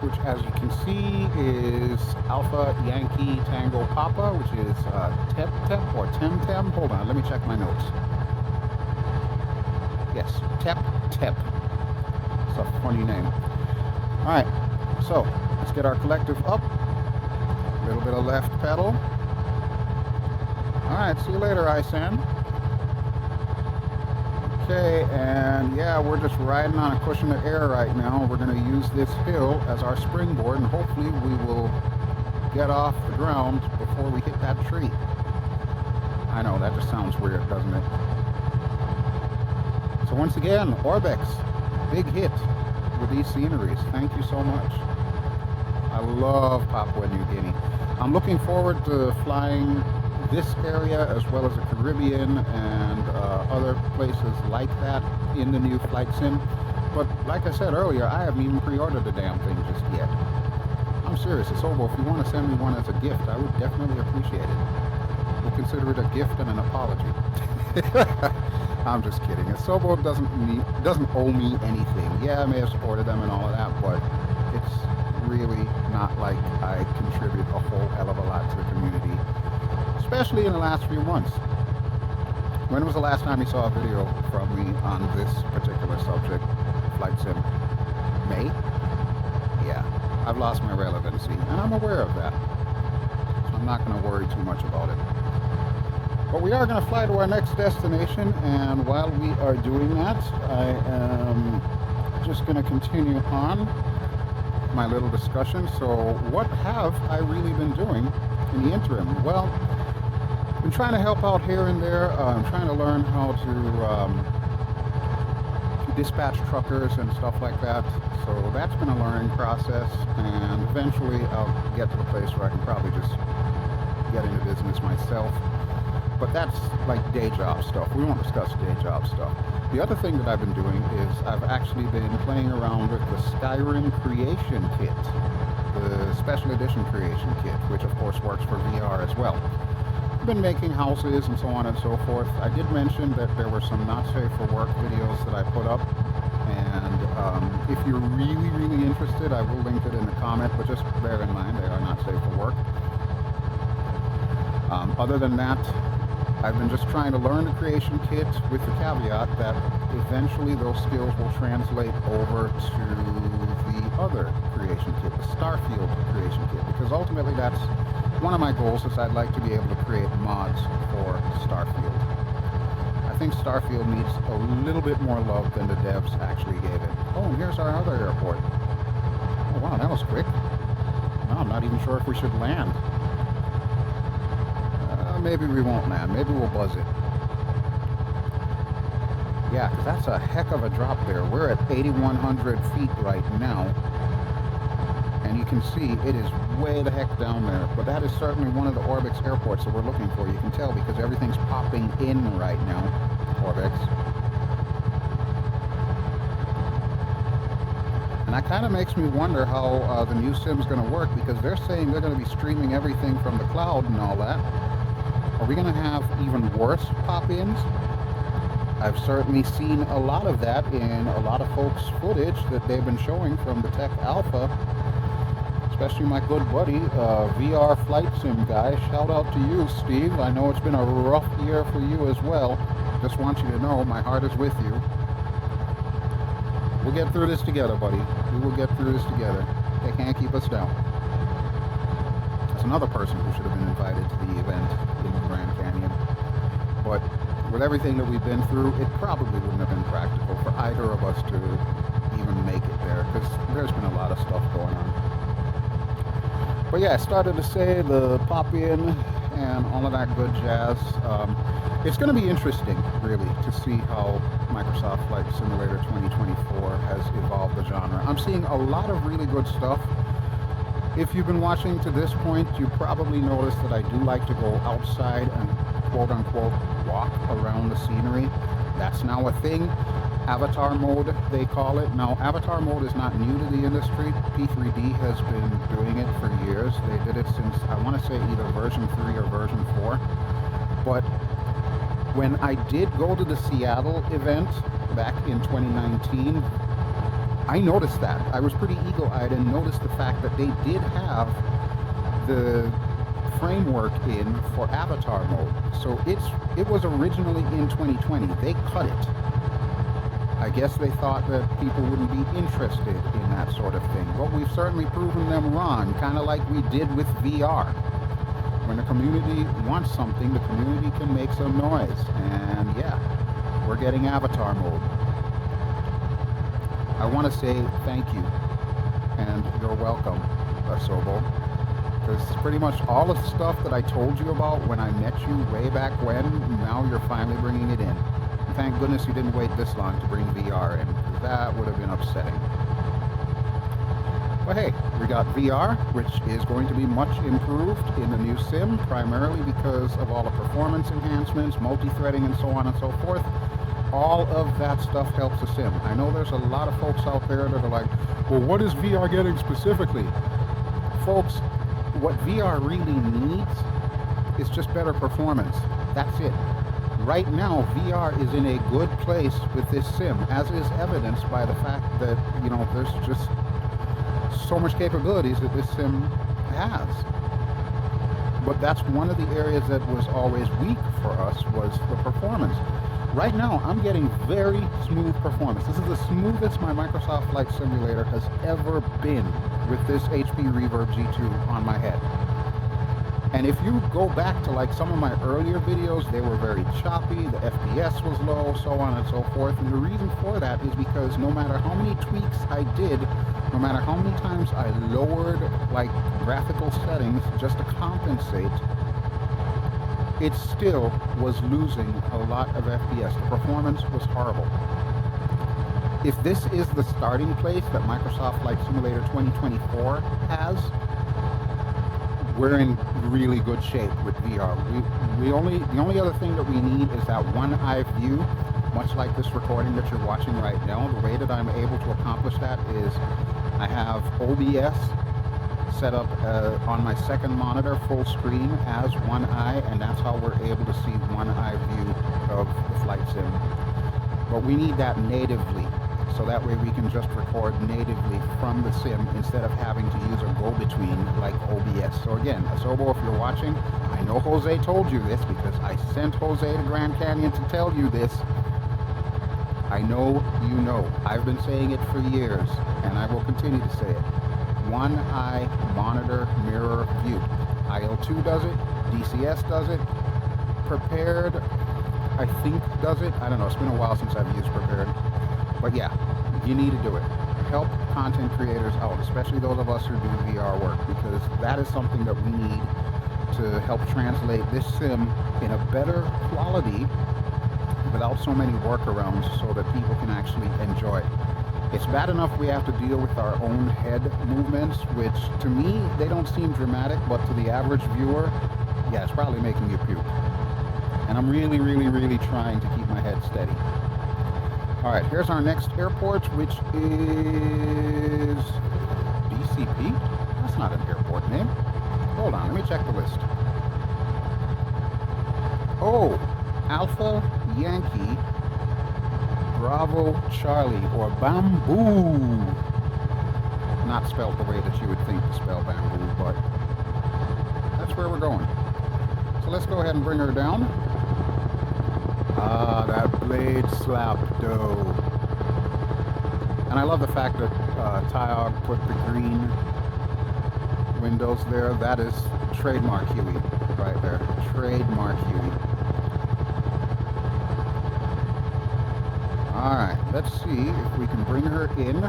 which, as you can see, is Alpha Yankee Tango Papa, which is Tep Tep or Tem Tem. Hold on, let me check my notes. Yes, Tep Tep. It's a funny name. All right, so let's get our collective up. A little bit of left pedal. All right, see you later, Iceland. Okay, and yeah, we're just riding on a cushion of air right now. We're going to use this hill as our springboard, and hopefully we will get off the ground before we hit that tree. I know, that just sounds weird, doesn't it? So once again, Orbx, big hit with these sceneries. Thank you so much. I love Papua New Guinea. I'm looking forward to flying this area as well as the Caribbean and other places like that in the new flight sim. But like I said earlier, I haven't even pre-ordered the damn thing just yet. I'm serious. Asobo, if you want to send me one as a gift, I would definitely appreciate it. We'll consider it a gift and an apology. I'm just kidding. Asobo doesn't owe me anything. Yeah, I may have supported them and all of that, but it's really not like I contribute a whole hell of a lot to the community, especially in the last few months. When was the last time you saw a video from me on this particular subject, flight sim? May? Yeah, I've lost my relevancy, and I'm aware of that. So I'm not going to worry too much about it. But we are going to fly to our next destination, and while we are doing that, I am just going to continue on my little discussion. So what have I really been doing in the interim? Well, I've been trying to help out here and there. I'm trying to learn how to dispatch truckers and stuff like that. So that's been a learning process, and eventually I'll get to the place where I can probably just get into business myself. But that's like day job stuff. We won't discuss day job stuff. The other thing that I've been doing is I've actually been playing around with the Skyrim Creation Kit, the Special Edition Creation Kit, which of course works for VR as well. I've been making houses and so on and so forth. I did mention that there were some not safe for work videos that I put up, and if you're really, really interested, I will link it in the comment, but just bear in mind they are not safe for work. Other than that, I've been just trying to learn the creation kit with the caveat that eventually those skills will translate over to the other creation kit, the Starfield creation kit, because ultimately that's one of my goals, is I'd like to be able to create mods for Starfield. I think Starfield needs a little bit more love than the devs actually gave it. Oh, and here's our other airport. Oh wow, that was quick. No, I'm not even sure if we should land. Maybe we won't land. Maybe we'll buzz it. Yeah, because that's a heck of a drop there. We're at 8,100 feet right now. And you can see it is way the heck down there. But that is certainly one of the Orbx airports that we're looking for. You can tell because everything's popping in right now. Orbx. And that kind of makes me wonder how the new sim's going to work, because they're saying they're going to be streaming everything from the cloud and all that. Are we going to have even worse pop-ins? I've certainly seen a lot of that in a lot of folks' footage that they've been showing from the Tech Alpha, especially my good buddy, VR Flight Sim guy. Shout out to you, Steve. I know it's been a rough year for you as well. Just want you to know my heart is with you. We'll get through this together, buddy. We will get through this together. They can't keep us down. That's another person who should have been invited to the event in the Grand Canyon. But with everything that we've been through, it probably wouldn't have been practical for either of us to even make it there, because there's been a lot of stuff going on. But yeah, I started to say the pop-in and all of that good jazz. It's going to be interesting, really, to see how Microsoft Flight Simulator 2024 has evolved the genre. I'm seeing a lot of really good stuff. If you've been watching to this point, you probably noticed that I do like to go outside and quote-unquote walk around the scenery. That's now a thing. Avatar mode, they call it. Now, Avatar mode is not new to the industry. P3D has been doing it for years. They did it since, I want to say, either version 3 or version 4. But when I did go to the Seattle event back in 2019, I noticed that. I was pretty eagle-eyed and noticed the fact that they did have the framework in for Avatar mode. So it was originally in 2020. They cut it. I guess they thought that people wouldn't be interested in that sort of thing. But we've certainly proven them wrong, kind of like we did with VR. When the community wants something, the community can make some noise. And yeah, we're getting Avatar mode. I want to say thank you, and you're welcome, Asobo. Because pretty much all the stuff that I told you about when I met you way back when, now you're finally bringing it in. And thank goodness you didn't wait this long to bring VR in, because that would have been upsetting. But hey, we got VR, which is going to be much improved in the new sim, primarily because of all the performance enhancements, multi-threading, and so on and so forth. All of that stuff helps the sim. I know there's a lot of folks out there that are like, well, what is VR getting specifically? Folks, what VR really needs is just better performance. That's it. Right now, VR is in a good place with this sim, as is evidenced by the fact that, you know, there's just so much capabilities that this sim has. But that's one of the areas that was always weak for us, was the performance. Right now, I'm getting very smooth performance. This is the smoothest my Microsoft Flight Simulator has ever been with this HP Reverb G2 on my head. And if you go back to like some of my earlier videos, they were very choppy, the FPS was low, so on and so forth. And the reason for that is because no matter how many tweaks I did, no matter how many times I lowered like graphical settings just to compensate, it still was losing a lot of FPS. The performance was horrible. If this is the starting place that Microsoft Flight Simulator 2024 has, we're in really good shape with VR. The only other thing that we need is that one eye view, much like this recording that you're watching right now. The way that I'm able to accomplish that is I have OBS set up on my second monitor full screen as one eye, and that's how we're able to see one eye view of the flight sim. But we need that natively, so that way we can just record natively from the sim instead of having to use a go-between like OBS. So again, Asobo, if you're watching, I know Jose told you this because I sent Jose to Grand Canyon to tell you this. I know you know. I've been saying it for years, and I will continue to say it. One eye monitor mirror view. IL2 does it, DCS does it, Prepared I think does it. I don't know, it's been a while since I've used Prepared. But yeah, you need to do it. Help content creators out, especially those of us who do VR work, because that is something that we need to help translate this sim in a better quality without so many workarounds so that people can actually enjoy it. It's bad enough we have to deal with our own head movements, which to me, they don't seem dramatic, but to the average viewer, yeah, it's probably making you puke. And I'm really, really, really trying to keep my head steady. All right, here's our next airport, which is BCP? That's not an airport name. Hold on, let me check the list. Oh, Alpha Yankee Bravo Charlie, or Bamboo. Not spelled the way that you would think to spell bamboo, but that's where we're going. So let's go ahead and bring her down. Ah, that blade slap, though. And I love the fact that Taog put the green windows there. That is trademark Huey right there. Trademark Huey. Alright, let's see if we can bring her in.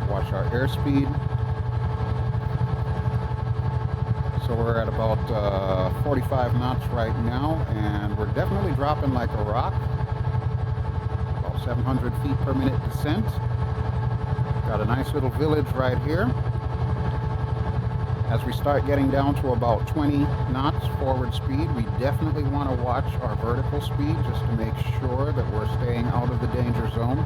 Watch our airspeed. So we're at about 45 knots right now, and we're definitely dropping like a rock. About 700 feet per minute descent. Got a nice little village right here. As we start getting down to about 20 knots forward speed, we definitely want to watch our vertical speed just to make sure that we're staying out of the danger zone.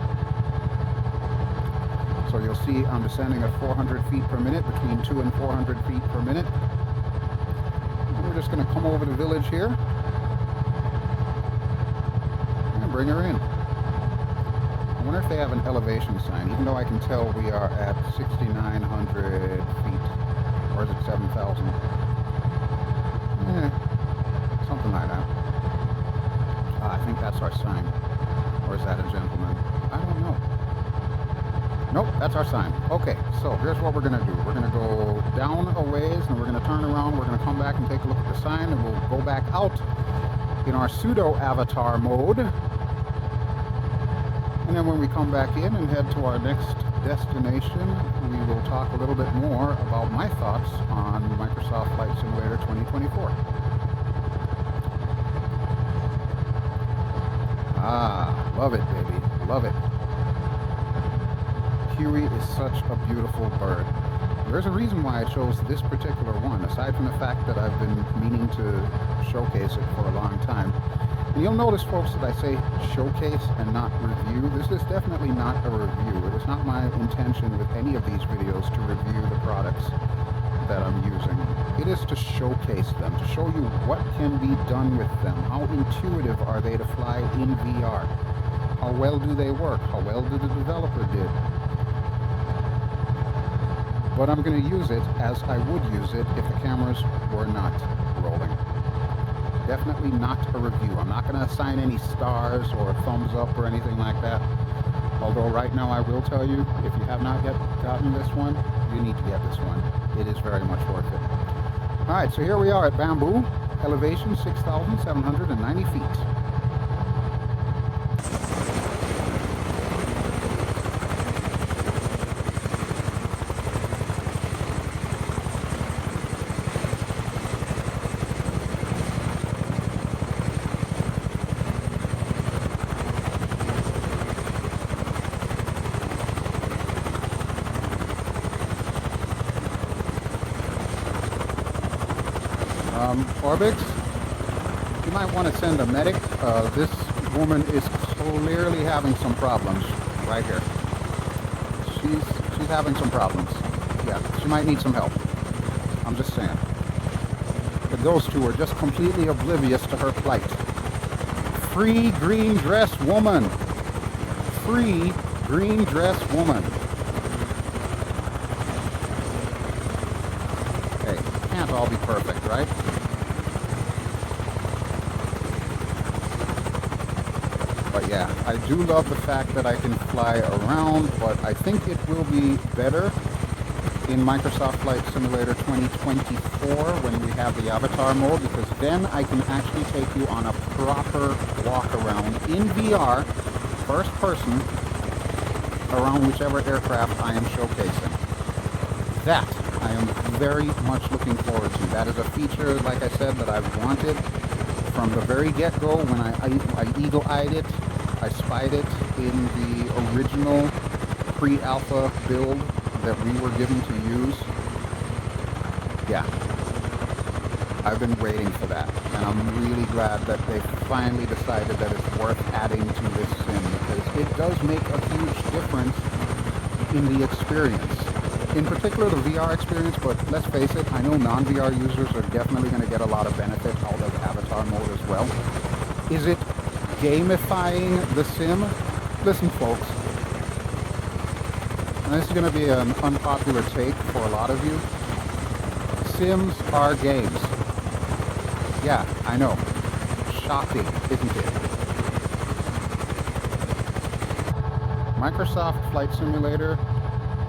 So you'll see I'm descending at 400 feet per minute, between 200 and 400 feet per minute. We're just going to come over the village here and bring her in. I wonder if they have an elevation sign, even though I can tell we are at 6,900 feet. Or is it 7,000? Something like that. I think that's our sign. Or is that a gentleman? I don't know. Nope, that's our sign. Okay, so here's what we're going to do. We're going to go down a ways, and we're going to turn around. We're going to come back and take a look at the sign, and we'll go back out in our pseudo avatar mode. And then when we come back in and head to our next destination, we will talk a little bit more about my thoughts on Microsoft Flight Simulator 2024. Ah, love it, baby. Love it. Huey is such a beautiful bird. There's a reason why I chose this particular one, aside from the fact that I've been meaning to showcase it for a long time. And you'll notice, folks, that I say showcase and not review. This is definitely not a review. It is not my intention with any of these videos to review the products that I'm using. It is to showcase them, to show you what can be done with them. How intuitive are they to fly in VR? How well do they work? How well did the developer did? But I'm going to use it as I would use it if the cameras were not rolling. Definitely not a review. I'm not going to assign any stars or thumbs up or anything like that. Although right now I will tell you, if you have not yet gotten this one, you need to get this one. It is very much worth it. Alright, so here we are at Bamboo, elevation 6,790 feet. Orbx, you might want to send a medic. This woman is clearly having some problems right here. She's having some problems. Yeah, she might need some help. I'm just saying. But those two are just completely oblivious to her plight. Free green dress woman. Free green dress woman. Hey, it can't all be perfect, right? But yeah, I do love the fact that I can fly around, but I think it will be better in Microsoft Flight Simulator 2024 when we have the avatar mode, because then I can actually take you on a proper walk around in VR, first person, around whichever aircraft I am showcasing. That I am very much looking forward to. That is a feature, like I said, that I've wanted from the very get-go. When I eagle-eyed it, I spied it in the original pre-alpha build that we were given to use. Yeah, I've been waiting for that, and I'm really glad that they finally decided that it's worth adding to this sim, because it does make a huge difference in the experience. In particular, the VR experience, but let's face it, I know non-VR users are definitely going to get a lot of benefit out of avatar mode as well. Is it gamifying the sim? Listen, folks, and this is going to be an unpopular take for a lot of you. Sims are games. Yeah, I know. Shocking, isn't it? Microsoft Flight Simulator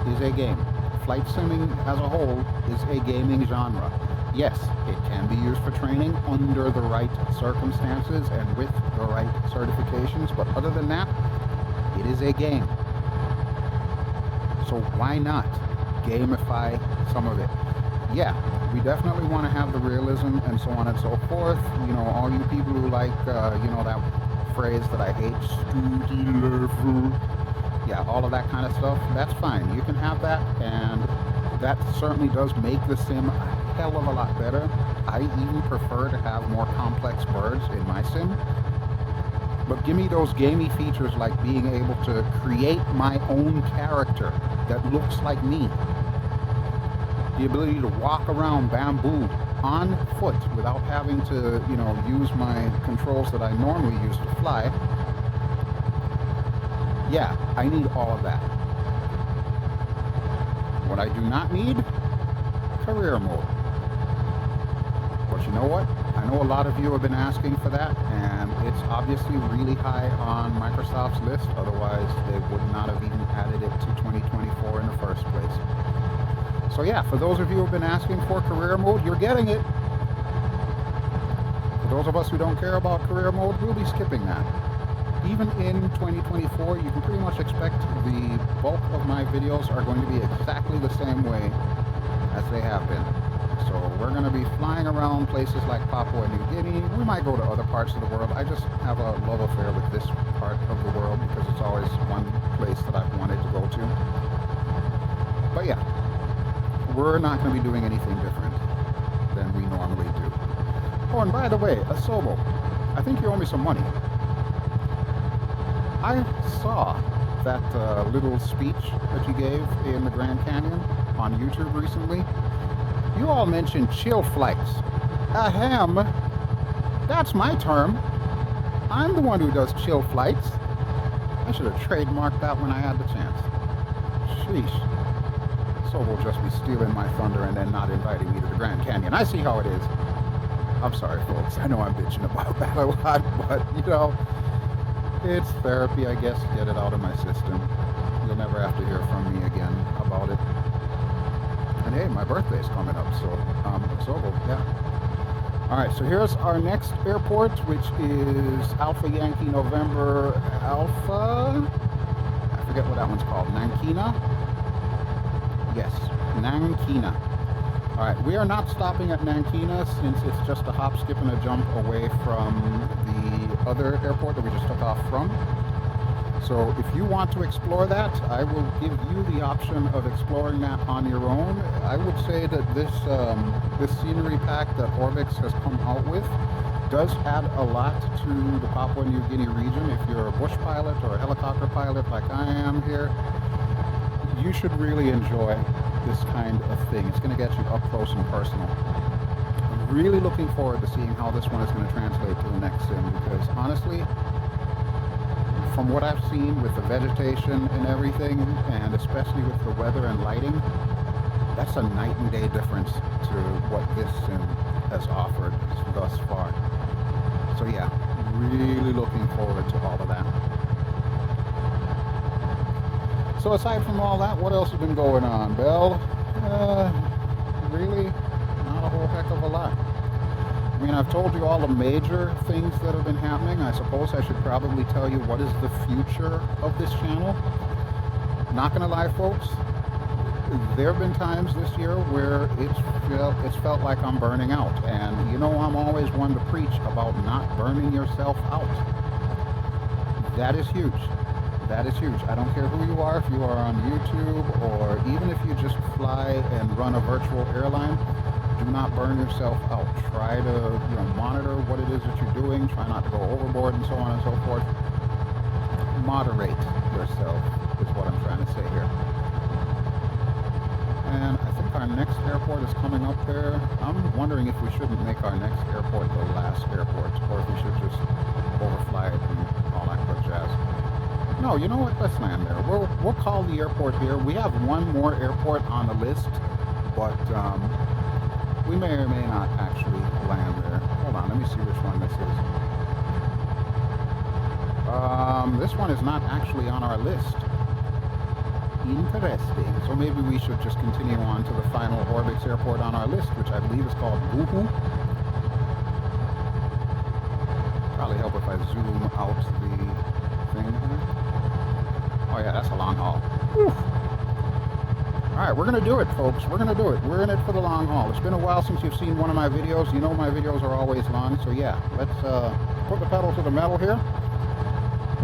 is a game. Flight simming as a whole is a gaming genre. Yes, it can be used for training under the right circumstances and with the right certifications, but other than that, it is a game. So why not gamify some of it? Yeah, we definitely want to have the realism and so on and so forth. You know, all you people who like, you know, that phrase that I hate, studio level. Yeah, all of that kind of stuff, that's fine. You can have that, and that certainly does make the sim a hell of a lot better. I even prefer to have more complex birds in my sim. But give me those gamey features like being able to create my own character that looks like me. The ability to walk around bamboo on foot without having to, you know, use my controls that I normally use to fly. Yeah, I need all of that. What I do not need, career mode. But you know what? I know a lot of you have been asking for that, and it's obviously really high on Microsoft's list. Otherwise, they would not have even added it to 2024 in the first place. So yeah, for those of you who have been asking for career mode, you're getting it. For those of us who don't care about career mode, we'll be skipping that. Even in 2024, you can pretty much expect the bulk of my videos are going to be exactly the same way as they have been. So we're going to be flying around places like Papua New Guinea. We might go to other parts of the world. I just have a love affair with this part of the world because it's always one place that I've wanted to go to. But yeah, we're not going to be doing anything different than we normally do. Oh, and by the way, Asobo, I think you owe me some money. I saw that little speech that you gave in the Grand Canyon on YouTube recently. You all mentioned chill flights. Ahem. That's my term. I'm the one who does chill flights. I should have trademarked that when I had the chance. Sheesh. So we'll just be stealing my thunder and then not inviting me to the Grand Canyon. I see how it is. I'm sorry, folks. I know I'm bitching about that a lot, but, you know, it's therapy, I guess, to get it out of my system. You'll never have to hear from me again about it. And hey, my birthday's coming up, so yeah. All right, so here's our next airport, which is Alpha Yankee November Alpha. I forget what that one's called. Nankina? Yes, Nankina. All right, we are not stopping at Nankina since it's just a hop, skip, and a jump away from the other airport that we just took off from. So if you want to explore that, I will give you the option of exploring that on your own. I would say that this scenery pack that Orbx has come out with does add a lot to the Papua New Guinea region. If you're a bush pilot or a helicopter pilot like I am here, you should really enjoy this kind of thing. It's going to get you up close and personal. I'm really looking forward to seeing how this one is going to translate to the next sim, because honestly, from what I've seen with the vegetation and everything, and especially with the weather and lighting, that's a night and day difference to what this sim has offered thus far. So yeah, really looking forward to all of that. So aside from all that, what else has been going on, Bell? Really, not a whole heck of a lot. I mean, I've told you all the major things that have been happening. I suppose I should probably tell you what is the future of this channel. Not gonna lie, folks, there have been times this year where it's felt like I'm burning out. And you know, I'm always one to preach about not burning yourself out. That is huge. That is huge. I don't care who you are, if you are on YouTube or even if you just fly and run a virtual airline, do not burn yourself out. Try to, you know, monitor what it is that you're doing. Try not to go overboard and so on and so forth. Moderate yourself is what I'm trying to say here. And I think our next airport is coming up there. I'm wondering if we shouldn't make our next airport the last airport, or if we should just overfly it and all that good jazz. No, you know what? Let's land there. We'll call the airport here. We have one more airport on the list, but we may or may not actually land there. Hold on, let me see which one this is. This one is not actually on our list. interesting. So maybe we should just continue on to the final Orbx airport on our list, which I believe is called Boomflowah. Probably help if I zoom out the thing here. Oh yeah, that's a long haul. Whew. Alright, we're going to do it, folks. We're going to do it. We're in it for the long haul. It's been a while since you've seen one of my videos. You know my videos are always long. So yeah, let's put the pedal to the metal here.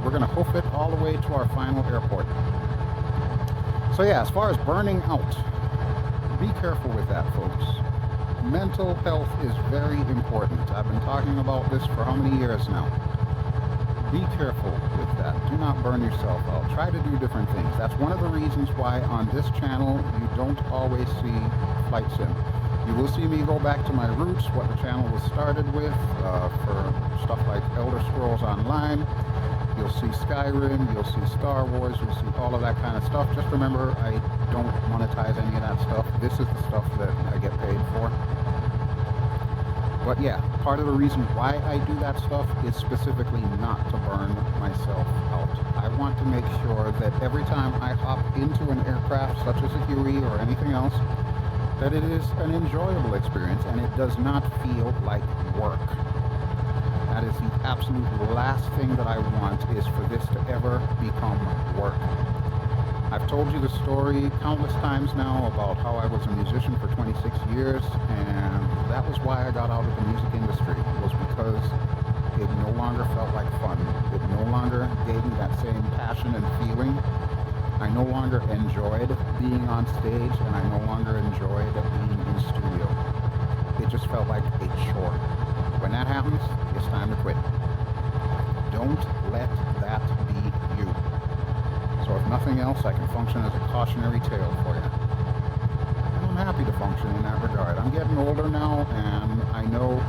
We're going to hoof it all the way to our final airport. So yeah, as far as burning out, be careful with that, folks. Mental health is very important. I've been talking about this for how many years now? Be careful with that. Do not burn yourself out. Try to do different things. That's one of the reasons why on this channel you don't always see flight sim. You will see me go back to my roots, what the channel was started with, for stuff like Elder Scrolls Online. You'll see Skyrim, you'll see Star Wars, you'll see all of that kind of stuff. Just remember, I don't monetize any of that stuff. This is the stuff that I get paid for. But yeah, part of the reason why I do that stuff is specifically not to burn myself out. I want to make sure that every time I hop into an aircraft, such as a Huey or anything else, that it is an enjoyable experience and it does not feel like work. That is the absolute last thing that I want, is for this to ever become work. I've told you the story countless times now about how I was a musician for 26 years, and that was why I got out of the music industry, was because it no longer felt like fun. It no longer gave me that same passion and feeling. I no longer enjoyed being on stage, and I no longer enjoyed being in studio. It just felt like a chore. When that happens, it's time to quit. Don't let that be you. So if nothing else, I can function as a cautionary tale for you. And I'm happy to function in that regard. I'm getting older now, and I know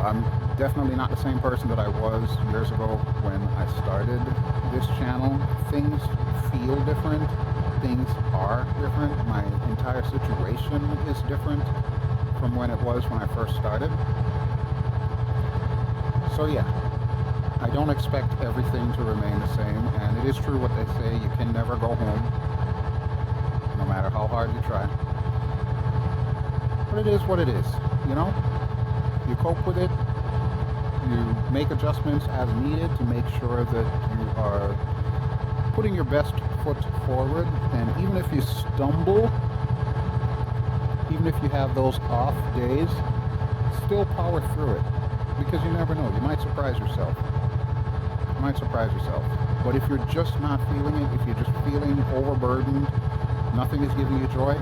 I'm definitely not the same person that I was years ago when I started this channel. Things feel different. Things are different. My entire situation is different from when it was when I first started. So yeah, I don't expect everything to remain the same, and it is true what they say, you can never go home, no matter how hard you try. But it is what it is, you know? You cope with it, you make adjustments as needed to make sure that you are putting your best foot forward, and even if you stumble, even if you have those off days, still power through it, because you never know, you might surprise yourself. You might surprise yourself. But if you're just not feeling it, if you're just feeling overburdened, nothing is giving you joy,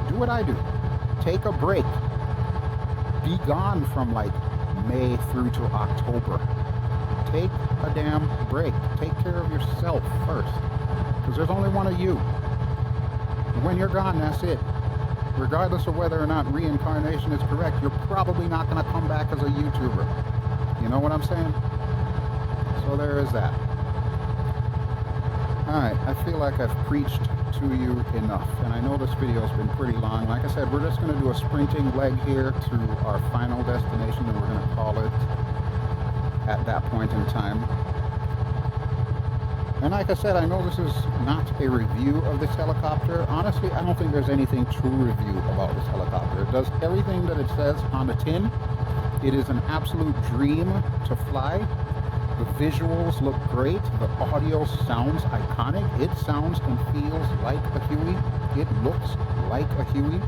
do what I do. Take a break. Be gone from like May through to October. Take a damn break. Take care of yourself first, because there's only one of you. And when you're gone, that's it. Regardless of whether or not reincarnation is correct, you're probably not going to come back as a YouTuber. You know what I'm saying? So there is that. Alright, I feel like I've preached to you enough, and I know this video has been pretty long. Like I said, we're just going to do a sprinting leg here to our final destination, and we're going to call it at that point in time. And like I said, I know this is not a review of this helicopter. Honestly, I don't think there's anything to review about this helicopter. It does everything that it says on the tin. It is an absolute dream to fly. The visuals look great. The audio sounds iconic. It sounds and feels like a Huey. It looks like a Huey.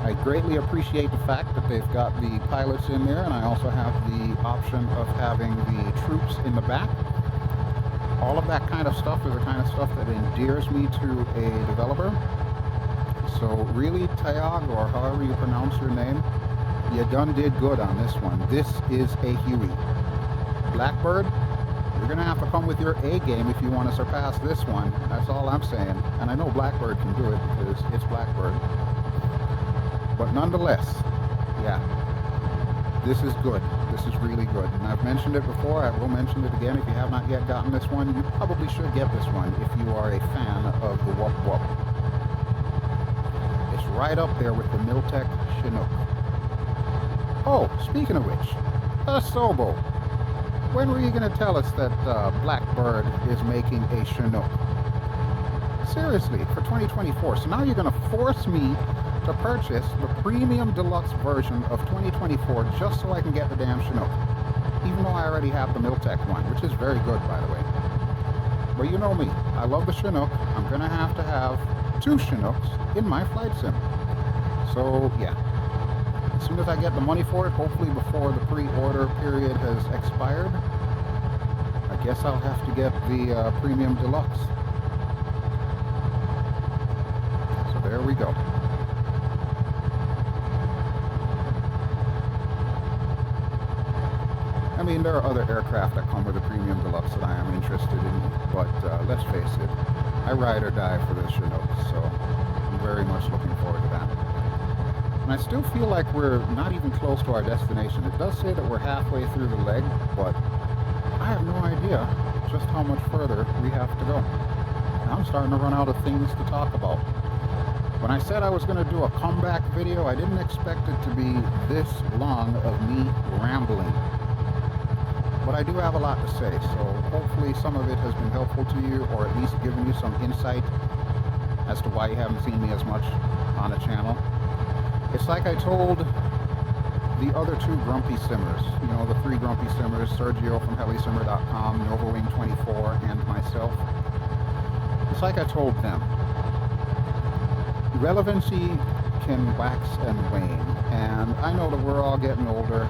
I greatly appreciate the fact that they've got the pilots in there, and I also have the option of having the troops in the back. All of that kind of stuff is the kind of stuff that endears me to a developer. So really, Taog, or however you pronounce your name, you done did good on this one. This is a Huey. Blackbird, you're going to have to come with your A game if you want to surpass this one. That's all I'm saying. And I know Blackbird can do it because it's Blackbird. But nonetheless, yeah, this is good. This is really good. And I've mentioned it before. I will mention it again. If you have not yet gotten this one, you probably should get this one if you are a fan of the Wup Wup. It's right up there with the Miltech Chinook. Oh, speaking of which, Sobo, when were you going to tell us that Blackbird is making a Chinook? Seriously, for 2024. So now you're going to force me to purchase the premium deluxe version of 2024 just so I can get the damn Chinook. Even though I already have the Miltech one, which is very good, by the way. But you know me, I love the Chinook. I'm going to have 2 Chinooks in my flight sim. So, yeah. As soon as I get the money for it, hopefully before the pre-order period has expired, I guess I'll have to get the premium deluxe. So there we go. I mean, there are other aircraft that come with the premium deluxe that I am interested in, but let's face it, I ride or die for this Chinook, so I'm very much looking forward to that. And I still feel like we're not even close to our destination. It does say that we're halfway through the leg, but I have no idea just how much further we have to go. And I'm starting to run out of things to talk about. When I said I was going to do a comeback video, I didn't expect it to be this long of me rambling. But I do have a lot to say, so hopefully some of it has been helpful to you, or at least given you some insight as to why you haven't seen me as much on the channel. It's like I told the other 2 grumpy simmers, you know, the 3 grumpy simmers, Sergio from helisimmer.com, NovaWing24, and myself. It's like I told them, relevancy can wax and wane, and I know that we're all getting older.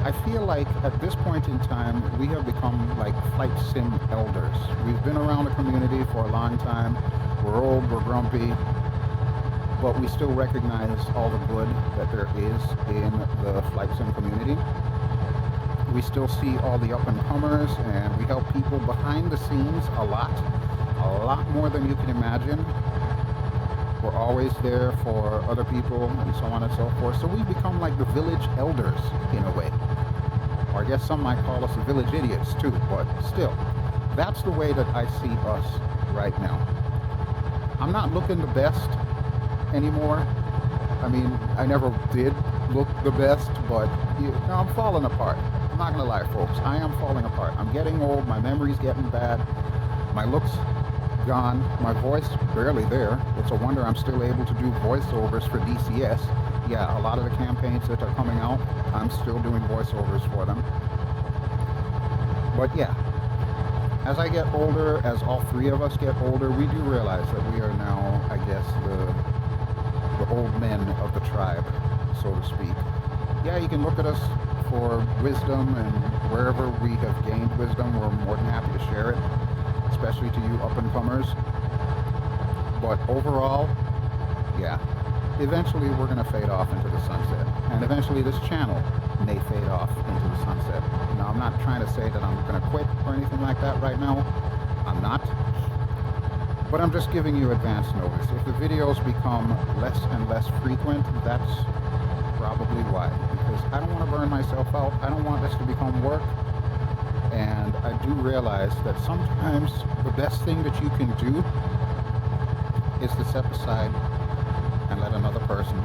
I feel like at this point in time, we have become like flight sim elders. We've been around the community for a long time. We're old, we're grumpy, but we still recognize all the good that there is in the flight sim community. We still see all the up-and-comers, and we help people behind the scenes a lot more than you can imagine. We're always there for other people and so on and so forth. So we've become like the village elders in a way. Or I guess some might call us the village idiots too, but still, that's the way that I see us right now. I'm not looking the best anymore. I mean, I never did look the best, but you know, I'm falling apart. I'm not gonna lie, folks. I am falling apart. I'm getting old. My memory's getting bad. My looks gone. My voice barely there. It's a wonder I'm still able to do voiceovers for DCS. Yeah, a lot of the campaigns that are coming out, I'm still doing voiceovers for them. But yeah, as I get older, as all 3 of us get older, we do realize that we are now, I guess, the old men of the tribe, so to speak. Yeah, you can look at us for wisdom, and wherever we have gained wisdom, we're more than happy to share it, especially to you up-and-comers. But overall, yeah, eventually we're going to fade off into the sunset, and eventually this channel may fade off into the sunset. Now, I'm not trying to say that I'm going to quit or anything like that right now. I'm not. But I'm just giving you advance notice. If the videos become less and less frequent, that's probably why. Because I don't want to burn myself out. I don't want this to become work. And I do realize that sometimes the best thing that you can do is to step aside and let another person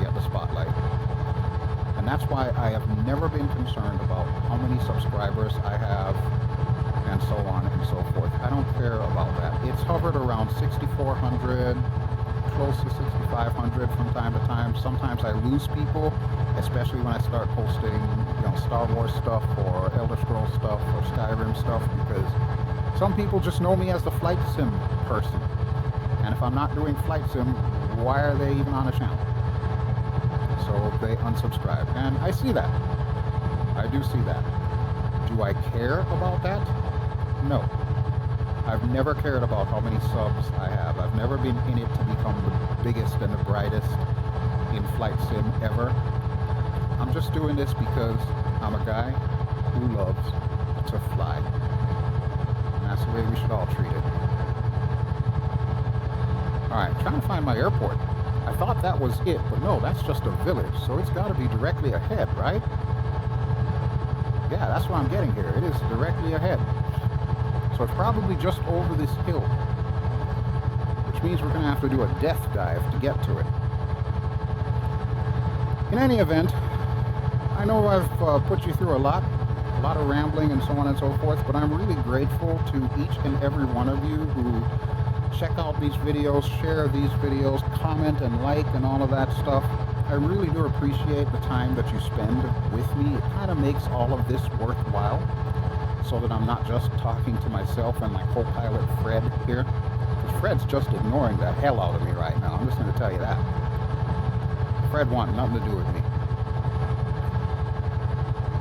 get the spotlight. And that's why I have never been concerned about how many subscribers I have and so on and so forth. I don't care about that. It's hovered around 6,400, close to 6,500 from time to time. Sometimes I lose people, especially when I start posting, you know, Star Wars stuff or Elder Scrolls stuff or Skyrim stuff, because some people just know me as the flight sim person. And if I'm not doing flight sim, why are they even on the channel? So they unsubscribe. And I see that. I do see that. Do I care about that? No. I've never cared about how many subs I have. I've never been in it to become the biggest and the brightest in flight sim ever. I'm just doing this because I'm a guy who loves to fly. And that's the way we should all treat it. Alright, trying to find my airport. I thought that was it, but no, that's just a village, so it's got to be directly ahead, right? Yeah, that's what I'm getting here. It is directly ahead. So it's probably just over this hill, which means we're going to have to do a death dive to get to it. In any event, I know I've put you through a lot of rambling and so on and so forth, but I'm really grateful to each and every one of you who check out these videos, share these videos, comment and like and all of that stuff. I really do appreciate the time that you spend with me. It kind of makes all of this worthwhile, so that I'm not just talking to myself and my co-pilot Fred here. Because Fred's just ignoring the hell out of me right now. I'm just going to tell you that. Fred wants nothing to do with me.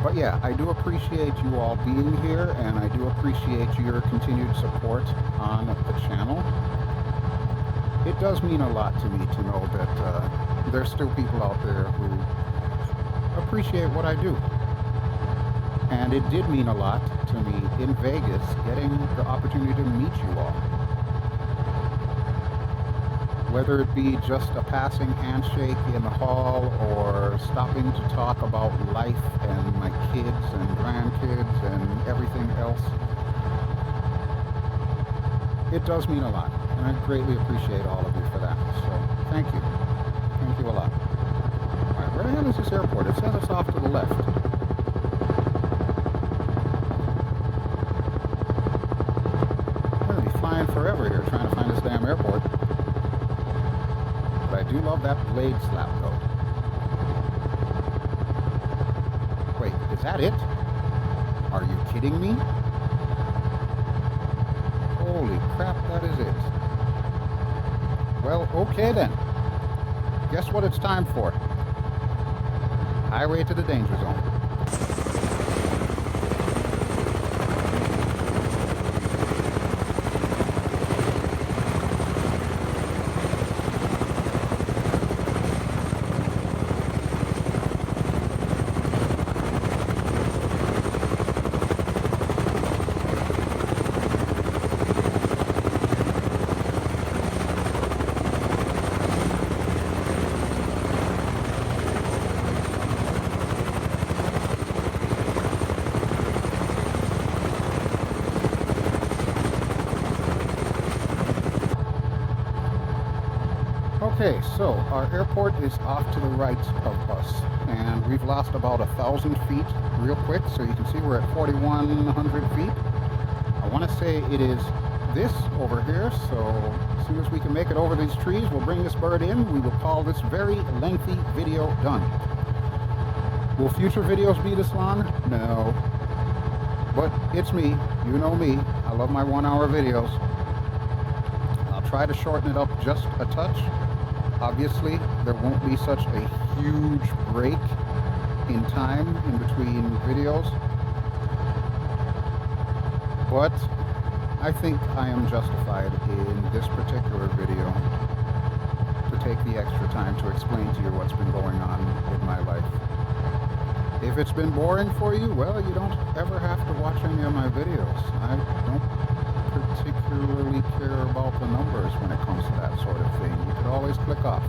But yeah, I do appreciate you all being here, and I do appreciate your continued support on the channel. It does mean a lot to me to know that there's still people out there who appreciate what I do. And it did mean a lot to me in Vegas getting the opportunity to meet you all. Whether it be just a passing handshake in the hall or stopping to talk about life and my kids and grandkids and everything else. It does mean a lot, and I greatly appreciate all of you for that. So thank you. Thank you a lot. All right, where the hell is this airport? It says it's off to the left. I'm going to be flying forever here trying to find this damn airport. But I do love that blade slap though. Wait, is that it? Are you kidding me? Holy crap, that is it. Well, okay then. Guess what it's time for? Highway to the danger zone. Okay, so our airport is off to the right of us, and we've lost about 1,000 feet real quick, so you can see we're at 4,100 feet. I want to say it is this over here, so as soon as we can make it over these trees, we'll bring this bird in. We will call this very lengthy video done. Will future videos be this long? No. But it's me. You know me. I love my 1-hour videos. I'll try to shorten it up just a touch. Obviously, there won't be such a huge break in time in between videos, but I think I am justified in this particular video to take the extra time to explain to you what's been going on in my life. If it's been boring for you, well, you don't ever have to watch any of my videos. I don't particularly care about the numbers when it comes to that sort of thing. You could always click off.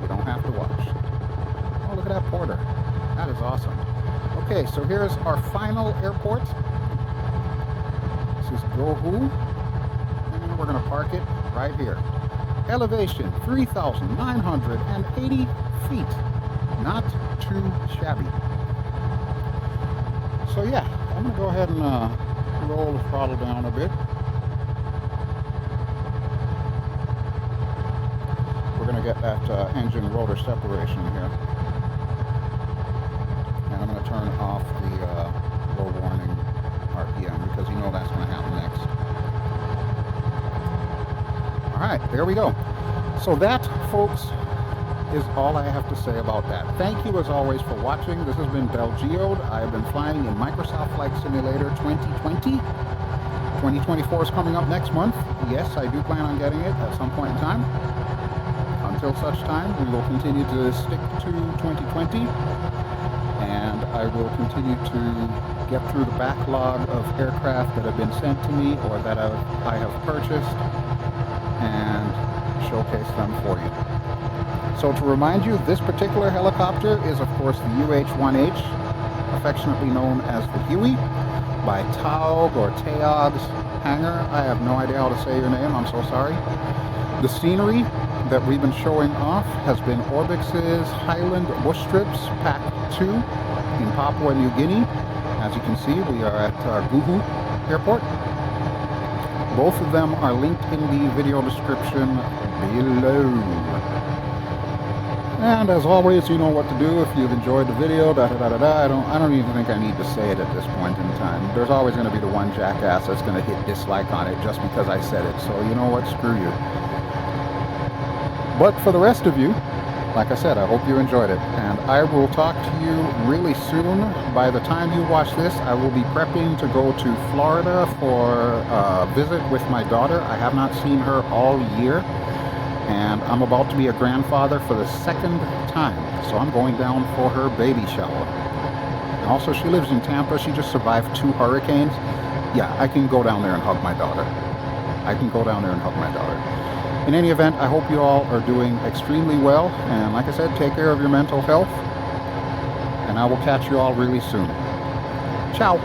You don't have to watch. Oh, look at that porter. That is awesome. Okay, so here's our final airport. This is Geode, and we're going to park it right here. Elevation 3,980 feet. Not too shabby. So yeah, I'm going to go ahead and roll the throttle down a bit. We're going to get that engine rotor separation here. And I'm going to turn off the low warning RPM because you know that's going to happen next. Alright, there we go. So that, folks, is all I have to say about that. Thank you as always for watching. This has been BelGeode. I have been flying in Microsoft Flight Simulator 2020. 2024 is coming up next month. Yes, I do plan on getting it at some point in time. Until such time, we will continue to stick to 2020, and I will continue to get through the backlog of aircraft that have been sent to me or that I have purchased and showcase them for you. So to remind you, this particular helicopter is of course the UH-1H, affectionately known as the Huey, by Taog or Taog's Hangar. I have no idea how to say your name, I'm so sorry. The scenery that we've been showing off has been Orbx's Highland bush strips Pack 2 in Papua New Guinea. As you can see, we are at our Geode airport. Both of them are linked in the video description below. And as always, you know what to do if you've enjoyed the video. I don't even think I need to say it at this point in time. There's always going to be the one jackass that's going to hit dislike on it just because I said it. So you know what? Screw you. But for the rest of you, like I said, I hope you enjoyed it. And I will talk to you really soon. By the time you watch this, I will be prepping to go to Florida for a visit with my daughter. I have not seen her all year. And I'm about to be a grandfather for the second time. So I'm going down for her baby shower. And also, she lives in Tampa. She just survived 2 hurricanes. Yeah, I can go down there and hug my daughter. In any event, I hope you all are doing extremely well. And like I said, take care of your mental health. And I will catch you all really soon. Ciao.